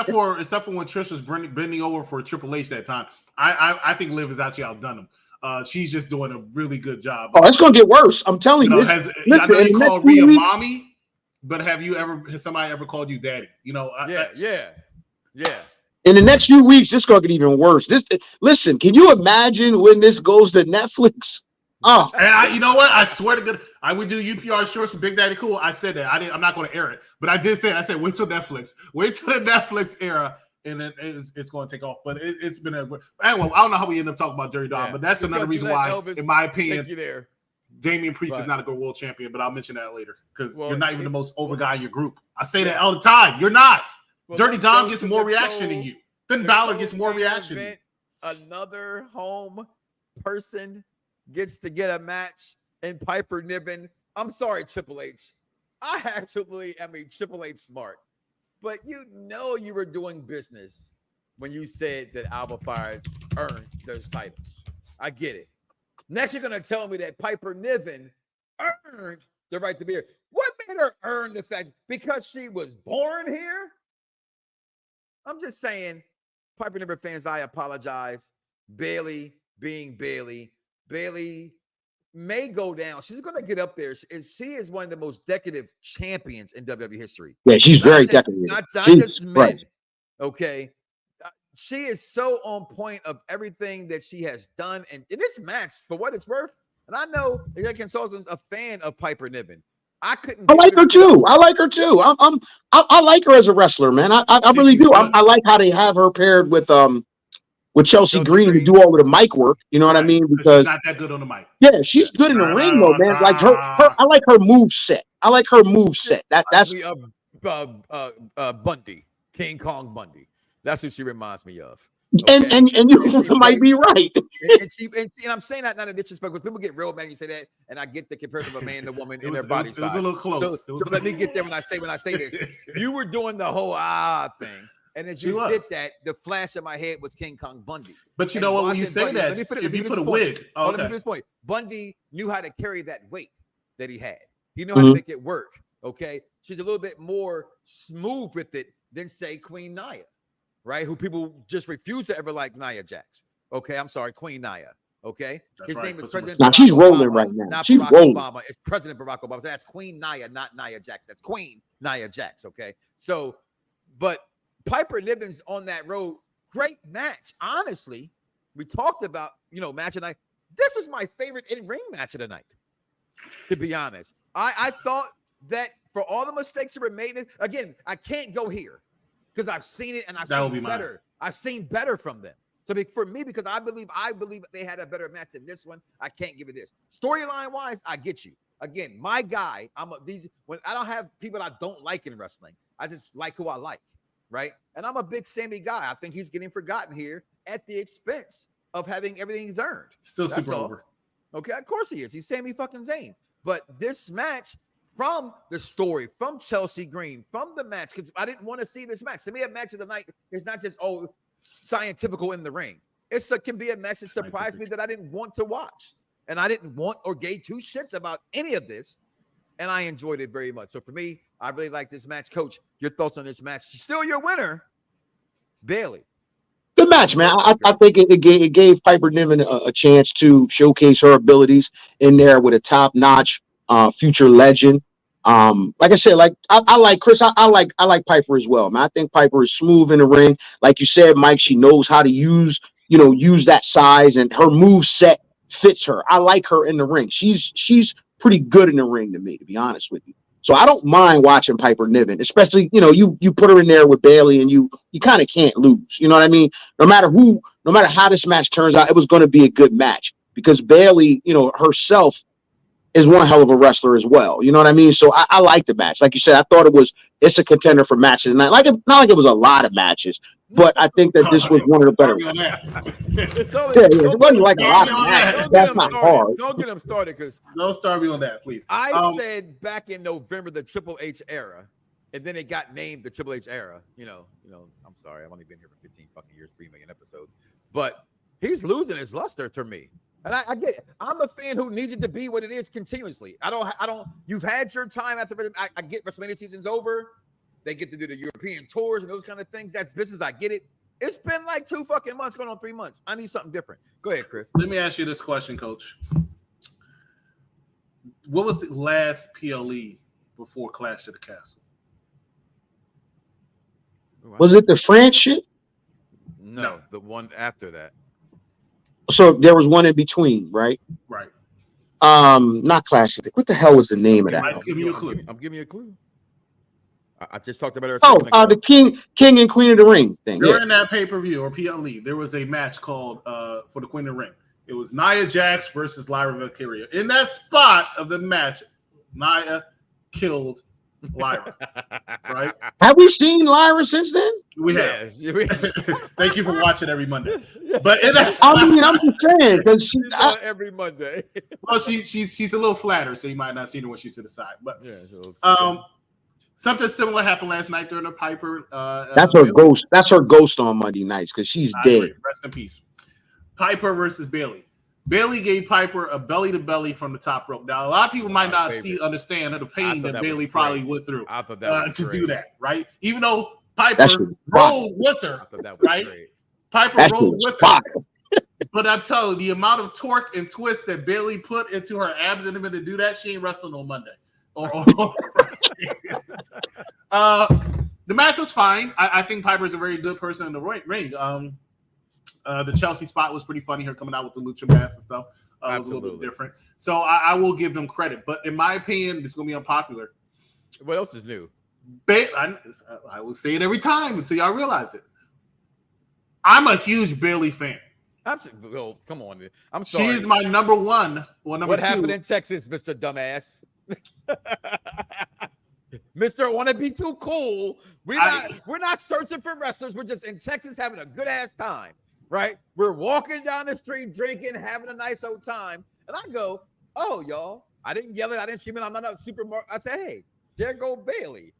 for when Trish was bending over for Triple H that time. I think Liv has actually outdone him. She's just doing a really good job. Oh, it's gonna get worse. I'm telling you. I know you called Rhea mommy. But has somebody ever called you daddy? Yeah. In the next few weeks, this is going to get even worse. Listen, can you imagine when this goes to Netflix? Oh, and you know what? I swear to God, I would do UPR shorts for Big Daddy Cool. I said that. I'm not going to air it, but I did say. I said wait till Netflix. Wait till the Netflix era, and then it's going to take off. But it's been anyway. I don't know how we end up talking about Dirty Dom, but that's another reason why, in my opinion, Damian Priest is not a good world champion, but I'll mention that later because you're not even the most over guy in your group. I say that all the time. You're not. Dirty Dom gets more reaction than you. Then Baszler gets more reaction than you. Another home person gets to get a match in Piper Niven. I'm sorry, Triple H. I actually am a Triple H smart, but you were doing business when you said that Alba Fyre earned those titles. I get it. Next, you're going to tell me that Piper Niven earned the right to be here. What made her earn the fact? Because she was born here? I'm just saying, Piper Niven fans, I apologize. Bayley being Bayley. Bayley may go down. She's going to get up there. And she is one of the most decadent champions in WWE history. Yeah, she's very decadent. Not just men. Right. Okay. She is so on point of everything that she has done. And in this match, for what it's worth, and I know the consultant's a fan of Piper Niven. I like her too. I like her too. I like her as a wrestler, man. I really do. I like how they have her paired with Chelsea Green to do all of the mic work. You know what I mean? Because she's not that good on the mic. Yeah, she's good in the ring though, man. Like her I like her move set. That's Bundy, King Kong Bundy. That's who she reminds me of. Okay? And you might be right. And I'm saying that not in disrespect, because people get real mad when you say that, and I get the comparison of a man and a woman in their body size. It was a little close. So let me get there when I say this. You were doing the whole thing. And as you did that, the flash in my head was King Kong Bundy. But you know what? When you say Bundy, that, if you put a wig, let me finish this point. Bundy knew how to carry that weight that he had. He knew how to make it work. Okay, she's a little bit more smooth with it than say Queen Nia, right? Who people just refuse to ever like Nia Jax. Okay, I'm sorry, Queen Nia. Okay, his name is President. Now she's rolling right now. Not she's Barack rolling. Obama. It's President Barack Obama. So that's Queen Nia, not Nia Jax. That's Queen Nia Jax. Okay, so but Piper Niven's on that road. Great match. Honestly, we talked about, match of the night. This was my favorite in-ring match of the night, to be honest. I thought that for all the mistakes that were made, again, I can't go here because I've seen it and I've seen better. I've seen better from them. So for me, because I believe they had a better match than this one, I can't give it this. Storyline-wise, I get you. Again, my guy, when I don't have people I don't like in wrestling, I just like who I like. Right. And I'm a big Sami guy. I think he's getting forgotten here at the expense of having everything he's earned. Still super over. Okay. Of course he is. He's Sami fucking Zayn. But this match, from the story, from Chelsea Green, from the match, because I didn't want to see this match. To me, a match of the night is not just, scientifical in the ring. It can be a match that surprised me that I didn't want to watch. And I didn't want or gave two shits about any of this. And I enjoyed it very much. So for me, I really like this match. Coach, your thoughts on this match? Still your winner, Bayley. Good match, man. I think it gave Piper Niven a chance to showcase her abilities in there with a top-notch future legend. Like I said, I like Chris. I like Piper as well, man. I think Piper is smooth in the ring. Like you said, Mike, she knows how to use that size, and her move set fits her. I like her in the ring. She's pretty good in the ring to me, to be honest with you. So I don't mind watching Piper Niven, especially, you put her in there with Bayley and you kind of can't lose. You know what I mean? No matter how this match turns out, it was going to be a good match because Bayley, herself is one hell of a wrestler as well. You know what I mean? So I like the match. Like you said, I thought it's a contender for match of the night. Not like it was a lot of matches, but I think that this was one of the better. It wasn't like a lot of matches. That's not hard. Don't get them started, because don't start me on that, please. I said back in November the Triple H era, and then it got named the Triple H era. I'm sorry, I've only been here for 15 fucking years, 3 million episodes, but he's losing his luster to me. And I get it. I'm a fan who needs it to be what it is continuously. I don't. You've had your time after. I get WrestleMania season's over. They get to do the European tours and those kind of things. That's business. I get it. It's been like 2 fucking months, going on 3 months. I need something different. Go ahead, Chris. Let me ask you this question, Coach. What was the last PLE before Clash of the Castle? Was it the France shit? No, the one after that. So there was one in between, right? Right. Not Clash. What the hell was the name of that? I'm giving you a clue. I'm giving you a clue. I just talked about it. The King and Queen of the Ring thing. During that pay-per-view or PLE, there was a match called for the Queen of the Ring. It was Nia Jax versus Lyra Valkyria. In that spot of the match, Nia killed Lyra. Right? Have we seen Lyra since then? We have. Thank you for watching every Monday. But I'm just saying because she's every Monday. Well, she's a little flatter, so you might not see her when she's to the side. But something similar happened last night during the Piper. That's her ghost. That's her ghost on Monday nights because she's dead. Rest in peace. Piper versus Bayley. Bayley gave Piper a belly to belly from the top rope. Now, a lot of people might not understand the pain that Bayley probably went through to do that, right? Even though Piper rolled with her, right? Piper rolled with her. But I'm telling you, the amount of torque and twist that Bayley put into her abdomen to do that, she ain't wrestling on Monday. The match was fine. I think Piper's a very good person in the ring. The Chelsea spot was pretty funny. Her coming out with the lucha mask and stuff was a little bit different. So I will give them credit. But in my opinion, this is going to be unpopular. What else is new? I will say it every time until y'all realize it. I'm a huge Bayley fan. Absolutely. Come on, man. I'm sorry. She's my number one. Well, what happened in Texas, Mr. Dumbass? Mr. Want to be too cool. We're not searching for wrestlers. We're just in Texas having a good ass time, right? We're walking down the street, drinking, having a nice old time. And I go, oh, y'all, I didn't yell it. I didn't scream it. I'm not a supermarket. I say, hey, there go Bayley.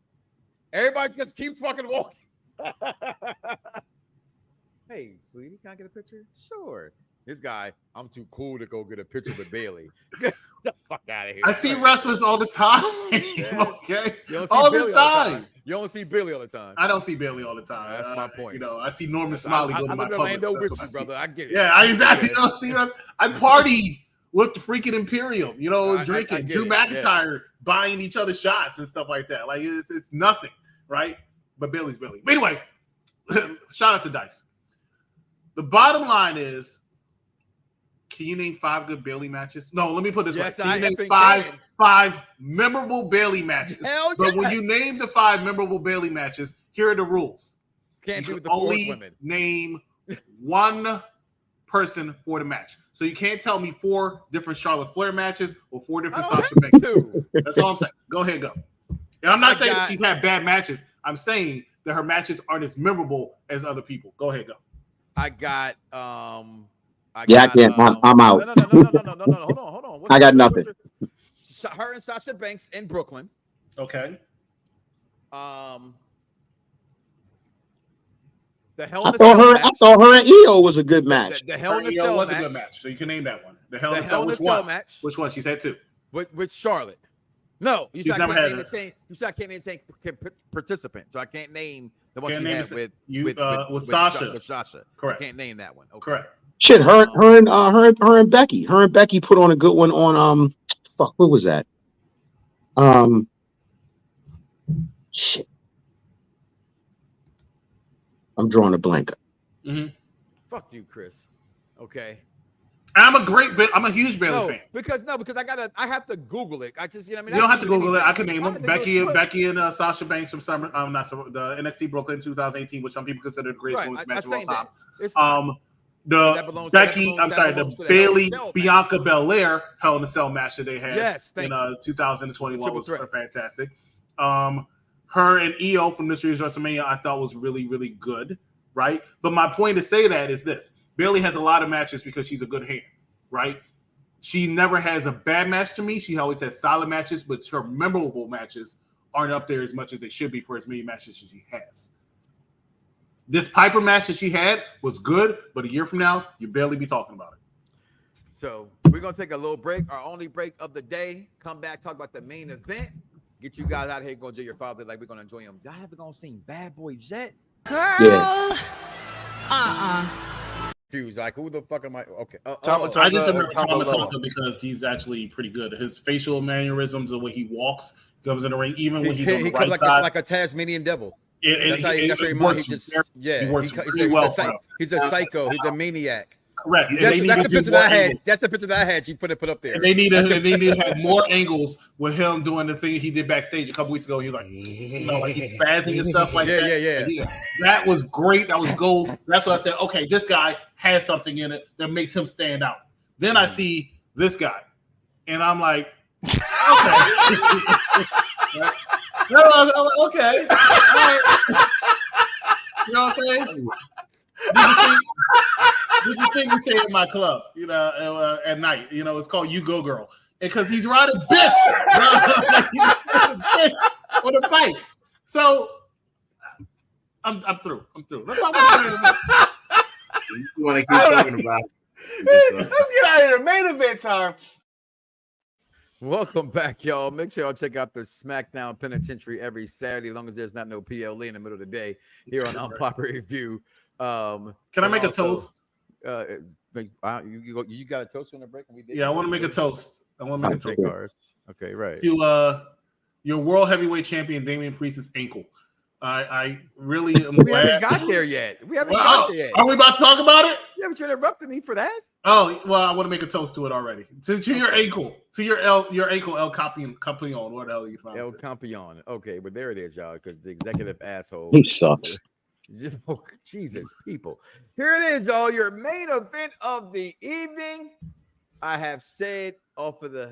Everybody just keeps fucking walking. Hey, sweetie, can I get a picture? Sure. This guy, I'm too cool to go get a picture with Bayley. Get the fuck out of here. I see wrestlers all the time. Okay, all the time. You don't see Bayley all the time. I don't see Bayley all the time. That's my point. You know, I see Norman Smiley go to my Publix. With you, brother. I get it. Yeah, exactly. I party with the freaking Imperium. You know, drinking. Drew McIntyre buying each other shots and stuff like that. Like it's nothing, right? But Bayley's Bayley. But anyway, shout out to Dice. The bottom line is, can you name 5 good Bayley matches? No, let me put it this way. Can you name five memorable Bayley matches? Hell but when you name the 5 memorable Bayley matches, here are the rules. Can't do the only women. Name one person for the match. So you can't tell me 4 different Charlotte Flair matches or 4 different Sasha Banks. That's all I'm saying. Go ahead, go. And I'm not saying she's had bad matches. I'm saying that her matches aren't as memorable as other people. Go ahead, go. I can't. I'm out. No. Hold on. I got nothing. Her and Sasha Banks in Brooklyn. Okay. The Hell in a Cell match. I thought her and EO was a good match. The Hell in a Cell was a good match, so you can name that one. The Hell in a Cell match. Which one? She's had 2. With Charlotte. No, you said I can't name the same. You said I can't name the same participant, so I can't name the one she had with Sasha. With Sasha. Correct. I can't name that one. Okay. Correct. Shit, her and Becky. Her and Becky put on a good one on what was that? Shit. I'm drawing a blank. Mm-hmm. Fuck you, Chris. Okay. I'm a huge Bayley fan. Because I have to Google it. I just, you don't have to Google it. I can name them. Becky and Sasha Banks from the NXT Brooklyn 2018, which some people consider the greatest women's match of all time. The Bayley Bianca Belair Hell in a Cell match that they had in 2021 was fantastic. Her and EO from this year's WrestleMania I thought was really, really good, right? But my point to say that is this. Bayley has a lot of matches because she's a good hand, right? She never has a bad match to me. She always has solid matches, but her memorable matches aren't up there as much as they should be for as many matches as she has. This Piper match that she had was good, but a year from now, you'll barely be talking about it. So we're going to take a little break, our only break of the day. Come back, talk about the main event. Get you guys out of here, go enjoy your Father like we're going to enjoy him. Y'all haven't gone seen Bad Boys yet? Girl. Yeah. Confused, like who the fuck am I? Okay. I just remember Talker because he's actually pretty good. His facial mannerisms, the way he walks, comes in the ring, even when he's on the right side, like a Tasmanian devil. He works really well. He's a psycho. He's a maniac. Correct. That's the picture that I had. That's the picture that I had. You put up there. And they need to have more angles with him doing the thing he did backstage a couple weeks ago. He was like, like he's spazzing and stuff like that. Yeah. That was great. That was gold. That's why I said, okay, this guy has something in it that makes him stand out. Then I see this guy, and I'm like, okay. Okay. All right. You know what I'm saying? This is the thing we say in my club, at night. It's called "You Go Girl," because he's riding bitch on a bike. So I'm through. That's all I'm saying. You want to keep talking about it. Let's get out of here. Main event time. Welcome back, y'all. Make sure y'all check out the SmackDown Penitentiary every Saturday, as long as there's not no PLE in the middle of the day here on Unpopular Review. Can I make a toast? You got a toast on the break? I want to make a toast. Okay, right. To your world heavyweight champion Damian Priest's ankle. I really am we haven't got there yet. Are we about to talk about it? You haven't interrupted me for that. Oh, well, I want to make a toast to it already. To your ankle. To your ankle, El Campeon. What the hell are you trying El Campeon. Okay, but there it is, y'all, because the executive asshole. He sucks. Jesus, people. Here it is, y'all. Your main event of the evening. I have said off of the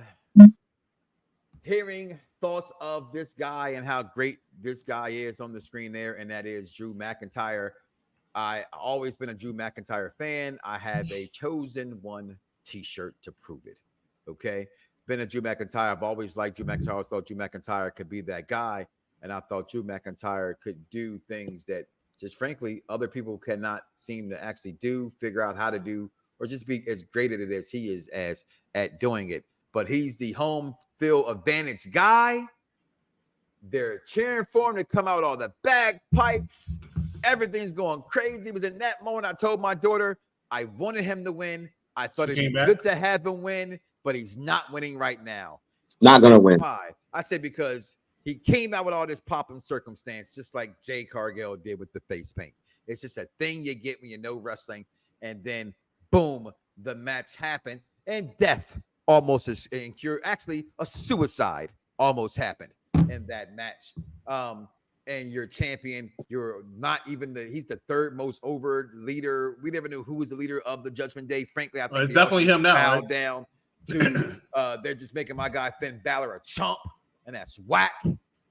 hearing thoughts of this guy and how great this guy is on the screen there, and that is Drew McIntyre. I always been a Drew McIntyre fan. I have a chosen one t-shirt to prove it. Okay. Been a Drew McIntyre. I've always liked Drew McIntyre. I always thought Drew McIntyre could be that guy. And I thought Drew McIntyre could do things that just frankly, other people cannot seem to actually do, figure out how to do, or just be as great at it as he is at doing it. But he's the home field advantage guy. They're cheering for him to come out with all the bagpipes. Everything's going crazy. It was in that moment I told my daughter I wanted him to win. I thought it'd be good to have him win, but he's not winning right now. Not going to win. Why? I said because he came out with all this pomp and circumstance, just like Jade Cargill did with the face paint. It's just a thing you get when you know wrestling. And then, boom, the match happened. And death almost is incurred. Actually, a suicide almost happened in that match. And your champion, you're not even he's the third most over leader. We never knew who was the leader of the Judgment Day. Frankly, I think it's definitely him now. Right? Down to they're just making my guy Finn Balor a chump, and that's whack.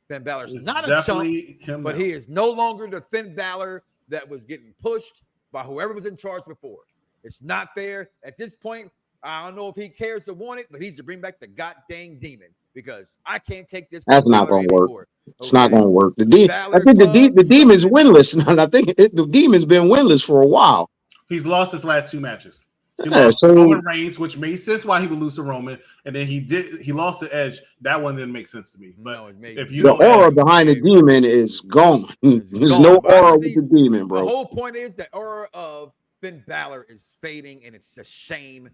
Finn Balor's not a chump, but he is no longer the Finn Balor that was getting pushed by whoever was in charge before. It's not there at this point. I don't know if he cares to want it, but he needs to bring back the goddamn demon because I can't take this. That's not going to work. It's not going to work. I think the demon's winless. I think the demon's been winless for a while. He's lost his last two matches. He lost to Roman Reigns, which made sense why he would lose to Roman, and then he lost to Edge. That one didn't make sense to me. But if you the aura behind the demon is gone. There's no aura with the demon, bro. The whole point is the aura of Finn Balor is fading, and it's a shame.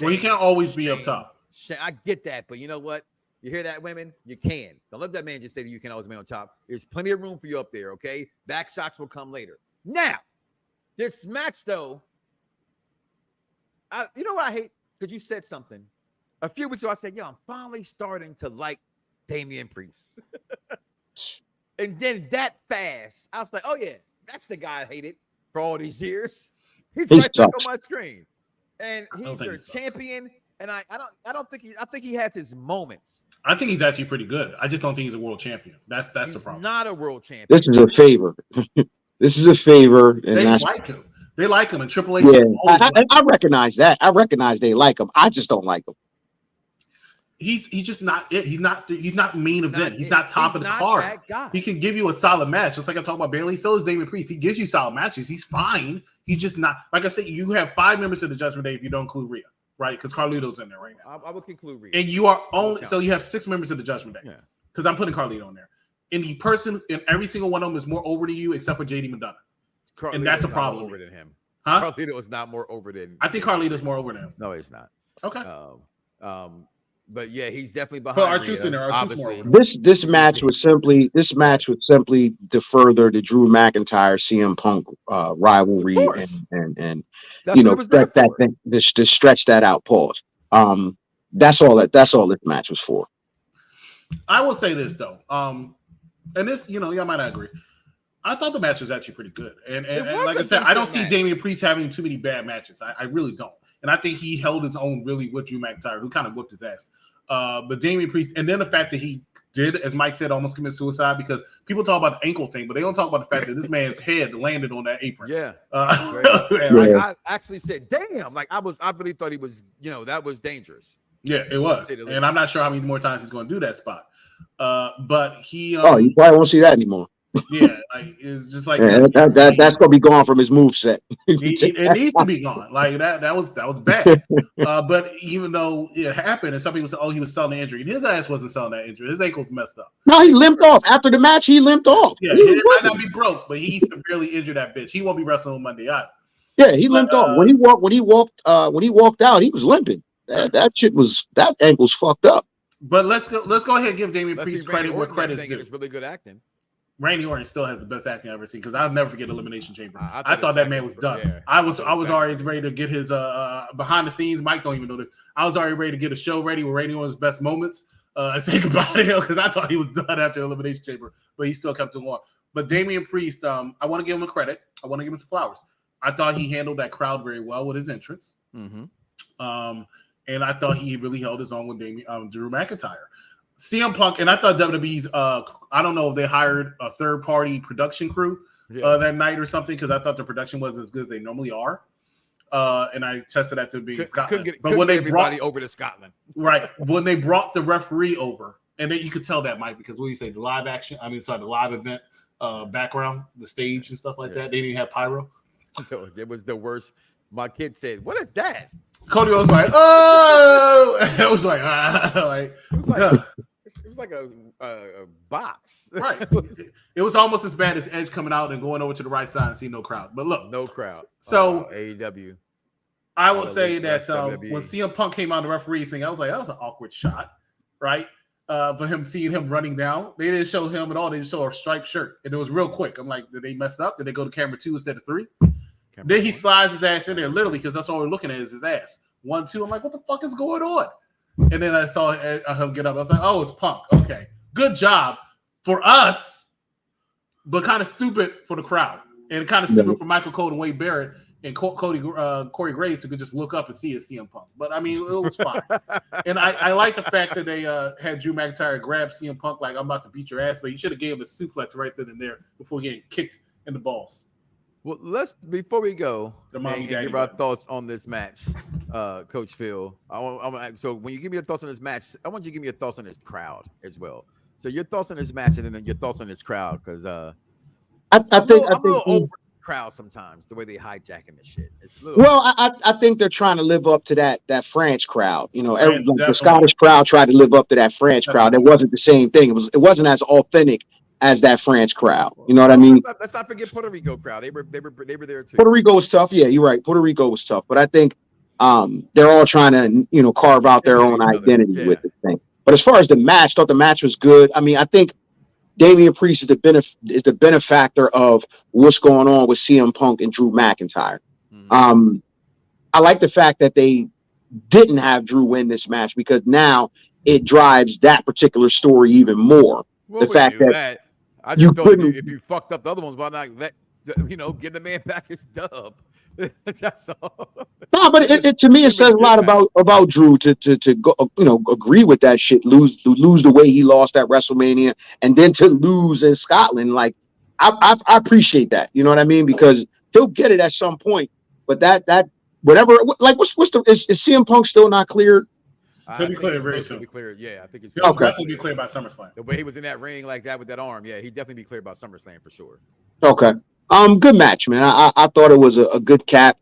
Well, he can't always be up top. I get that, but you know what? You hear that, women? You can. Don't let that man just say that you can always be on top. There's plenty of room for you up there, okay? Back shots will come later. Now, this match, though, you know what I hate? Because you said something. A few weeks ago, I said, yo, I'm finally starting to like Damian Priest. And then that fast, I was like, oh, yeah, that's the guy I hated for all these years. He's right back on my screen. And he's your champion. And I think he has his moments. I think he's actually pretty good. I just don't think he's a world champion. That's the problem. Not a world champion. This is a favor. This is a favor. And they like him. They like him. And Triple H. Yeah, I recognize that. I recognize they like him. I just don't like him. He's just not it. He's not main event. He's not top of the card. He can give you a solid match. Just like I talk about Bayley. So is Damian Priest. He gives you solid matches. He's fine. He's just not. Like I said, you have 5 members of the Judgment Day if you don't include Rhea. Right, because Carlito's in there right now. I would conclude Rhea. And you are only so you have 6 members of the Judgment Day. Yeah. Because I'm putting Carlito in there. And the person in every single one of them is more over to you, except for JD McDonough. And that's a problem. Over than him. Huh? Carlito is not more over than. I think Carlito's more over than him. No, he's not. Okay. But yeah, he's definitely behind. Obviously, this match would simply to further the Drew McIntyre CM Punk rivalry and you know to stretch that out. Pause. That's all this match was for. I will say this though, and this y'all might not agree. I thought the match was actually pretty good, and like I said, I don't see Damian Priest having too many bad matches. I really don't. And I think he held his own really with Drew McIntyre, who kind of whooped his ass. But Damian Priest, and then the fact that he did, as Mike said, almost commit suicide because people talk about the ankle thing, but they don't talk about the fact that this man's head landed on that apron. Yeah. I actually said, damn, like I really thought he was, that was dangerous. Yeah, it was. And I'm not sure how many more times he's going to do that spot. But he. You probably won't see that anymore. Yeah, like it's just like that's gonna be gone from his moveset. It needs to be gone. Like that was bad. But even though it happened, and some people said, "Oh, he was selling the injury," and his ass wasn't selling that injury. His ankle's messed up. No, he limped off after the match. He limped off. Yeah, it might not be broke, but he severely injured that bitch. He won't be wrestling on Monday either. Yeah, he limped off when he walked out. He was limping. That ankle's fucked up. But let's go ahead and give Damian Priest credit where credit's due. It's really good acting. Randy Orton still has the best acting I've ever seen because I'll never forget Elimination Chamber. I thought that man was done. Yeah. I was already ready to get his behind the scenes. Mike don't even know this. I was already ready to get a show ready with Randy Orton's best moments and say goodbye to him because I thought he was done after Elimination Chamber, but he still kept it on. But Damian Priest, I want to give him the credit. I want to give him some flowers. I thought he handled that crowd very well with his entrance. Mm-hmm. And I thought he really held his own with Drew McIntyre. CM Punk, and I thought WWE's, I don't know if they hired a third-party production crew that night or something, because I thought the production wasn't as good as they normally are. And I tested that to be in Scotland. But when they brought over to Scotland. Right. When they brought the referee over, and then you could tell that, Mike, because what do you say, the live event background, the stage and stuff like that, they didn't have pyro. It was the worst. My kid said, "What is that?" Cody was like, "Oh!" It was like, it was like a box, right? It was almost as bad as Edge coming out and going over to the right side and see no crowd. But look, no crowd. So AEW. I will say that when CM Punk came out the referee thing, I was like, that was an awkward shot, right? For him seeing him running down, they didn't show him at all. They just showed a striped shirt, and it was real quick. I'm like, did they mess up? Did they go to camera 2 instead of 3? Then he slides his ass in there, literally, because that's all we're looking at is his ass. 1, 2. I'm like, what the fuck is going on? And then I saw him get up. I was like, oh, it's Punk. Okay, good job for us, but kind of stupid for the crowd, and kind of stupid for Michael Cole and Wade Barrett and Corey Graves, who could just look up and see his CM Punk. But I mean, it was fine. And I like the fact that they had Drew McIntyre grab CM Punk like, I'm about to beat your ass, but you should have gave him a suplex right then and there before getting kicked in the balls. Well, before we go and give our thoughts on this match, Coach Phil. So when you give me your thoughts on this match, I want you to give me your thoughts on this crowd as well. So your thoughts on this match and then your thoughts on this crowd, because I'm a little over the crowd sometimes, the way they hijacking this shit. I think they're trying to live up to that French crowd. You know, the Scottish crowd tried to live up to that French crowd. It wasn't the same thing. It wasn't as authentic as that French crowd. You know what I mean? Let's not forget Puerto Rico crowd. They were there too. Puerto Rico was tough. Yeah, you're right. Puerto Rico was tough. But I think they're all trying to, carve out their own identity with this thing. But as far as the match, thought the match was good. I mean, I think Damian Priest is the benefactor of what's going on with CM Punk and Drew McIntyre. Mm-hmm. I like the fact that they didn't have Drew win this match, because now it drives that particular story even more. The fact that I just felt if you fucked up the other ones, why not give the man back his dub? That's all. No, but it to me it says a lot about Drew to go, agree with that shit, lose the way he lost at WrestleMania, and then to lose in Scotland. Like I appreciate that, you know what I mean? Because he'll get it at some point. But that whatever, like what's is CM Punk still not cleared? He'll be cleared very soon. Yeah, I think it's he'll definitely be cleared by SummerSlam. The way he was in that ring like that with that arm, yeah, he'd definitely be cleared by SummerSlam for sure. Okay. Good match, man. I thought it was a good cap.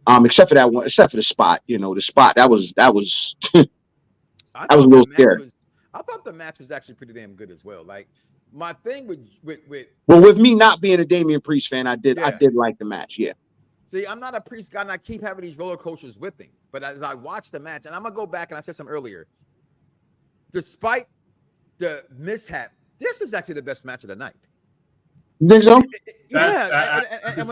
Except for that one, except for the spot, the spot that was that was a little scary. I thought the match was actually pretty damn good as well. Like my thing with me not being a Damian Priest fan, I did like the match. Yeah. See, I'm not a Priest guy, and I keep having these roller coasters with him. But as I watched the match, and I'm gonna go back and I said something earlier. Despite the mishap, this was actually the best match of the night. You think so? Yeah. And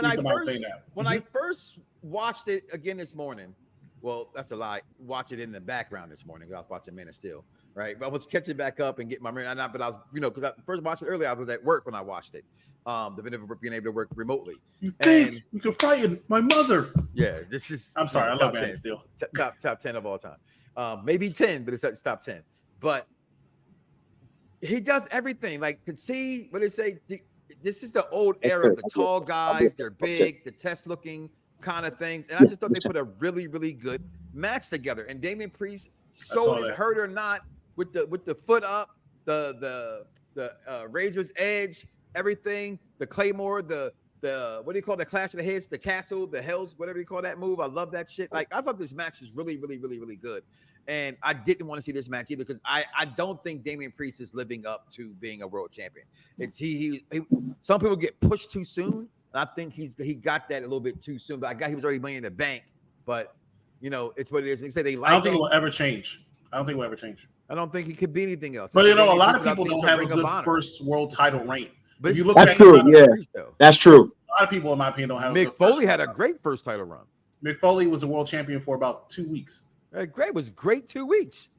when I first watched it again this morning, well, that's a lie. Watch it in the background this morning because I was watching Man of Steel, right? But I was catching back up and getting my mirror. But I was, because I first watched it earlier, I was at work when I watched it. The benefit of being able to work remotely. You think you can fight my mother? Yeah, this is. I'm sorry, I love Man of Steel. Top 10 of all time. Maybe 10, but it's top 10. But he does everything. Like to see what they say. This is the old era. The tall guys, they're big, the test looking kind of things. And I just thought they put a really, really good match together. And Damian Priest sold it, hurt or not, with the foot up, the razor's edge, everything, the Claymore, the what do you call the Clash of the Heads, the Castle, the Hells, whatever you call that move. I love that shit. Like I thought this match was really, really, really, really good. And I didn't want to see this match either because I don't think Damian Priest is living up to being a world champion. It's he some people get pushed too soon. I think he got that a little bit too soon. But he was already money in the bank. But you know, it's what it is. They say they like. I don't think it will ever change. I don't think he could be anything else. But you know, a lot of people don't have a good first world title reign. But if you look that's true. Yeah, that's true. A lot of people, in my opinion, don't have. Mick Foley had a great first title run. Mick Foley was a world champion for about 2 weeks. Great was great 2 weeks.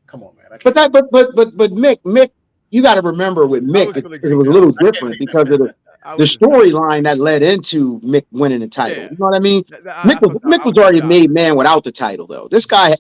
Come on, man. But Mick, you got to remember with Mick, it was a little different because of the storyline that led into Mick winning the title. Yeah. You know what I mean? Mick was already made man without the title, though. This guy's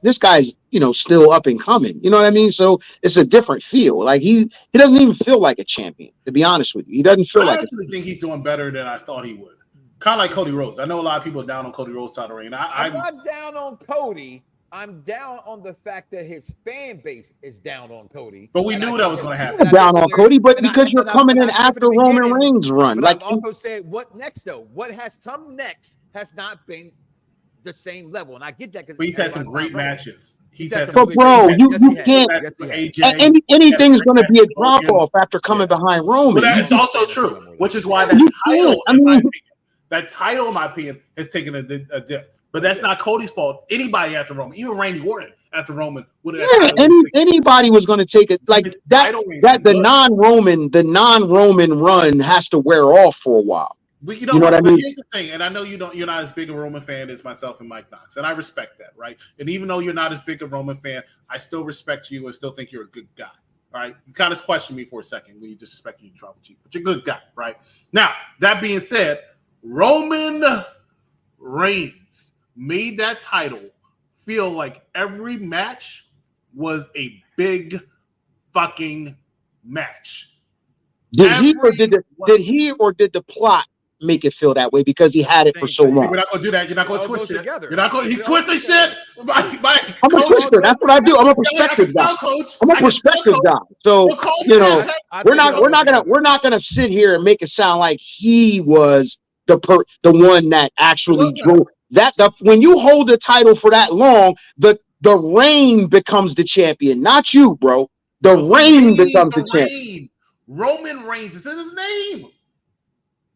still up and coming. You know what I mean? So it's a different feel. Like he doesn't even feel like a champion, to be honest with you. He doesn't feel like. I actually think he's doing better than I thought he would. Kind of like Cody Rhodes. I know a lot of people are down on Cody Rhodes' title reign. I'm not down on Cody. I'm down on the fact that his fan base is down on Cody. But we knew that was going to happen. Down on Cody, but because you're coming in after Roman Reigns run. But I've also said, what next, though? What has come next has not been the same level. And I get that. But he's had some great matches. You can't. Anything's going to be a drop-off after coming behind Roman. But that's also true, which is why that title, in my opinion, has taken a dip. But that's not Cody's fault. Anybody after Roman, even Randy Orton after Roman, would have. Anybody was going to take it like that. The non-Roman run has to wear off for a while. But you know what I mean? Here's the thing, and I know you're not as big a Roman fan as myself and Mike Knoxxx, and I respect that, right? And even though you're not as big a Roman fan, I still respect you and still think you're a good guy. All right, you kind of questioned me for a second when you disrespected you Tribal Chief, but you're a good guy, right? Now, that being said, Roman Reigns made that title feel like every match was a big fucking match. Did he or did the plot make it feel that way because he had it for so long? We're not gonna do that. You're not gonna twist it. You're not going. He's twisting shit. I'm a twister. That's what I do. I'm a perspective guy. I'm a perspective guy. So we're not gonna sit here and make it sound like he was the one that actually drove that. When you hold the title for that long, the reign becomes the champion, not you, bro. The reign becomes the champion. Roman Reigns. This is his name.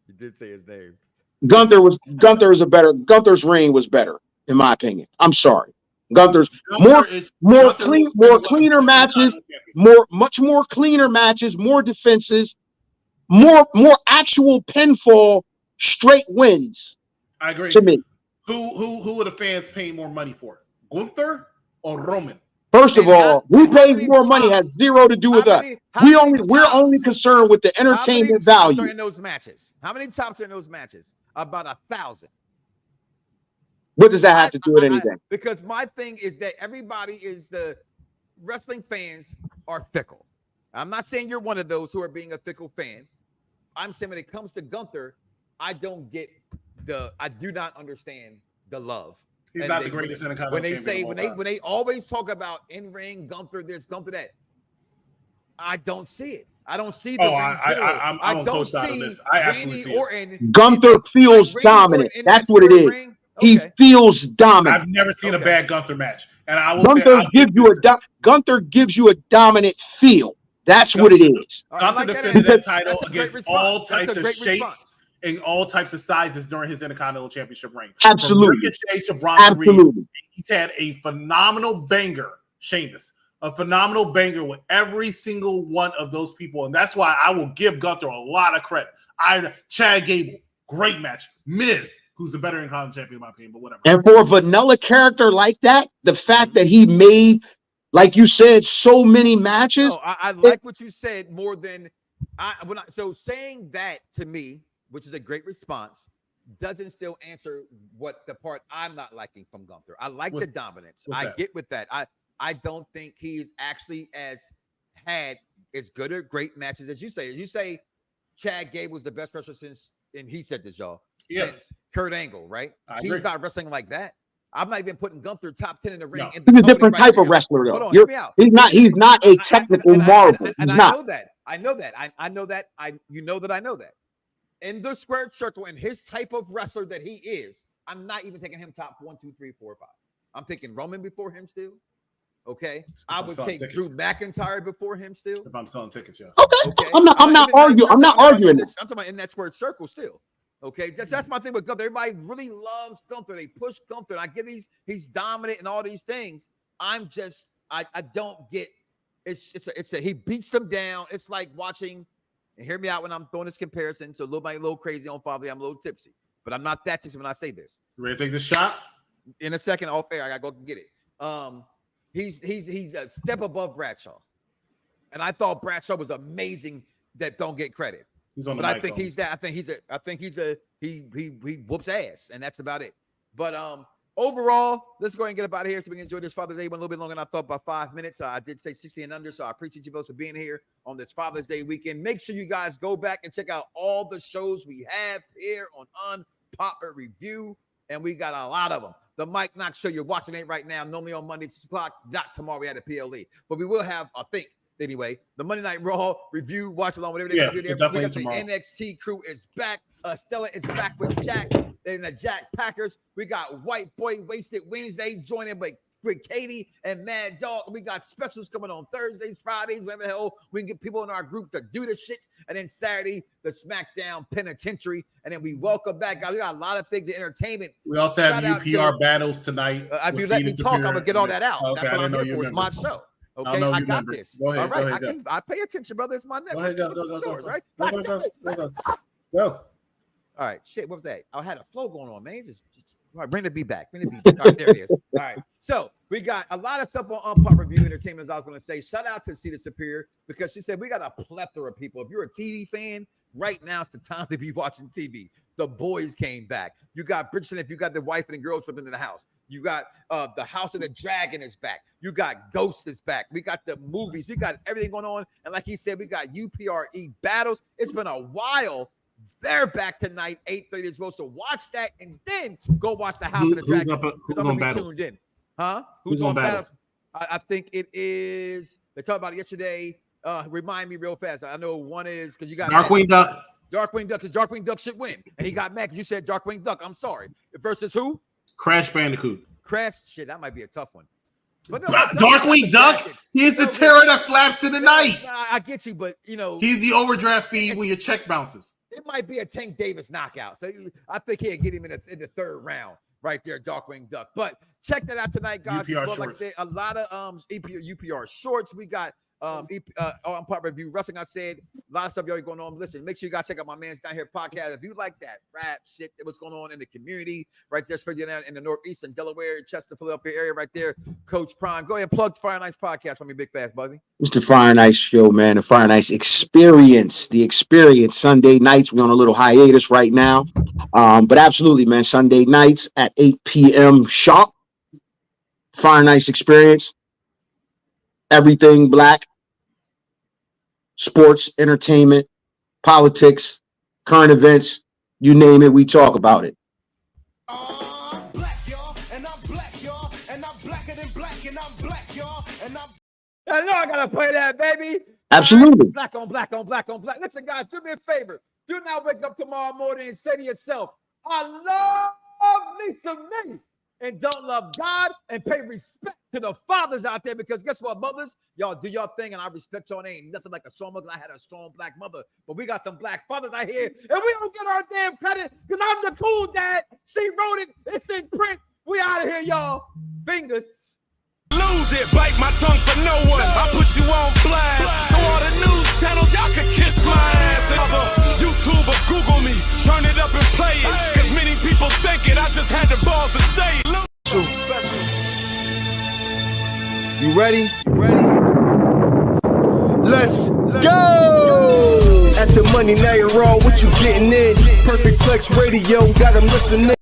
He did say his name. Gunther's reign was better, in my opinion. I'm sorry. Gunther's cleaner matches, much more cleaner matches, more defenses, more actual pinfall, straight wins. I agree. To me. Who are the fans paying more money for? Gunther or Roman? First of all, who pays more money has zero to do with us. We're only concerned with the entertainment value. How many in those matches? How many tops are in those matches? About 1,000. What does that have to do with anything? Because my thing is that the wrestling fans are fickle. I'm not saying you're one of those who are being a fickle fan. I'm saying when it comes to Gunther, I do not understand the love. He's not the greatest Intercontinental champion. When they always talk about in-ring Gunther this, Gunther that, I don't see it. I don't see the I don't see this. I absolutely see it. Gunther feels dominant. That's what it is. Okay. He feels dominant. I've never seen a bad Gunther match, and I will Gunther gives you a dominant feel. That's what it is. Gunther defends that title against all types of shapes and all types of sizes during his Intercontinental Championship reign. Absolutely. He's had a phenomenal banger, Sheamus. A phenomenal banger with every single one of those people. And that's why I will give Gunther a lot of credit. Chad Gable, great match. Miz, who's the better Intercontinental champion in my opinion, but whatever. And for a vanilla character like that, the fact that he made, like you said, so many matches. I like what you said more than so saying that to me, which is a great response, doesn't still answer what the part I'm not liking from Gunther. I like the dominance. I get with that. I don't think he's actually had as good or great matches as you say. As you say, Chad Gable's the best wrestler since, and he said this, y'all, since Kurt Angle, right? He's not wrestling like that. I'm not even putting Gunther top 10 in the ring. He's a different type of wrestler, though. Hold on, hear me out. He's not a technical marvel. I know that. I know that. I know that. You know that I know that. In the squared circle, and his type of wrestler that he is, I'm not even taking him top 1, 2, 3, 4, 5. I'm thinking Roman before him still. Okay, I would take Drew McIntyre before him still. If I'm selling tickets, yes. Okay. I'm not arguing. I'm not arguing this. I'm talking about in that squared circle still. Okay, that's my thing with Gunther. Everybody really loves Gunther. They push Gunther. I get he's dominant and all these things. I'm just I don't get. He beats them down. It's like watching. And hear me out when I'm throwing this comparison. So a little crazy on Father. I'm a little tipsy, but I'm not that tipsy when I say this. You ready to take this shot? In a second, off air, I gotta go get it. He's a step above Bradshaw, and I thought Bradshaw was amazing. That don't get credit. He's on the but mic, I think he whoops ass, and that's about it. But overall, let's go ahead and get up out of here so we can enjoy this Father's Day. Went a little bit longer than I thought, about 5 minutes. I did say 60 and under, so I appreciate you both for being here on this Father's Day weekend. Make sure you guys go back and check out all the shows we have here on Unpopular Review, and we got a lot of them. The Mike Knoxxx show you're watching it right now, normally on Monday, 6 o'clock. Not tomorrow, we had a PLE. But we will have, I think, anyway, the Monday Night Raw review, watch along, whatever they do there. We got the NXT crew is back. Stella is back with Jack and the Jack Packers. We got White Boy Wasted Wednesday joining with Katie and Mad Dog. We got specials coming on Thursdays, Fridays, whatever the hell. We can get people in our group to do the shits. And then Saturday, the SmackDown Penitentiary. And then we welcome back, guys. We got a lot of things in entertainment. We also have UPR battles tonight. If you let me talk, I'm going to get all that out. Okay, that's what I'm here for. It's my show. Okay, I got this. Go ahead, all right, I pay attention, brother. It's my network. Go. All right, shit. What was that? I had a flow going on, man. Just all right, bring the beat back. All right, there it is. All right, so we got a lot of stuff on Unpopular Review Entertainment. As I was going to say, shout out to Cedar Superior because she said we got a plethora of people. If you're a TV fan, right now it's the time to be watching TV. The Boys came back. You got Bridgerton if you got the wife and the girls flipping in the house. You got the House of the Dragon is back. You got Ghost is back. We got the movies. We got everything going on. And like he said, we got UPRE battles. It's been a while. They're back tonight, 8:30 as well. So watch that and then go watch the House of the Dragon. Who's on battles? Tuned in. Huh? Who's on battles? I think it is. They talked about it yesterday. Remind me real fast. I know one is because you got Darkwing Duck. Darkwing Duck, because Darkwing Duck should win. And he got mad because you said Darkwing Duck. I'm sorry. Versus who? Crash Bandicoot. Shit, that might be a tough one. But no, Darkwing Duck, he's the terror that flaps in the night. I get you, but you know. He's the overdraft fee when your check bounces. It might be a Tank Davis knockout. So I think he'll get him in the third round right there, Darkwing Duck. But check that out tonight, guys. UPR well, like I said, a lot of UPR shorts. We got on Pop Review Wrestling. I said a lot of stuff y'all going on. Listen, make sure you guys check out my Man's Down Here podcast. If you like that rap shit that was going on in the community right there, especially down in the Northeast and Delaware, Chester, Philadelphia area right there, Coach Prime. Go ahead and plug the Fire Nice podcast for me, big fast, buddy. It's the Fire Nice show, man. The Fire Nice experience. The experience. Sunday nights. We're on a little hiatus right now. But absolutely, man. Sunday nights at 8 p.m. sharp. Fire Nice experience. Everything black. Sports, entertainment, politics, current events, you name it, we talk about it. I'm black, y'all, and I'm black, y'all, and I'm blacker than black, and I'm black, y'all, and I'm... I know I gotta play that, baby. Absolutely. Black on black on black on black. Listen, guys, do me a favor. Do not wake up tomorrow morning and say to yourself, I love me some me. And don't love God and pay respect to the fathers out there because guess what, mothers? Y'all do your thing and I respect y'all. Ain't nothing like a strong mother. I had a strong black mother, but we got some black fathers out here and we don't get our damn credit because I'm the cool dad. She wrote it. It's in print. We out of here, y'all. Fingers. Lose it, bite my tongue for no one. I put you on blast. So all the news channels, y'all can kiss my ass. Other YouTube or Google me, turn it up and play it. Cause many people think it, I just had the balls to say it. You ready? Let's go! At the Money Night Raw, what you getting in? Perfect Plex Radio, got them listening.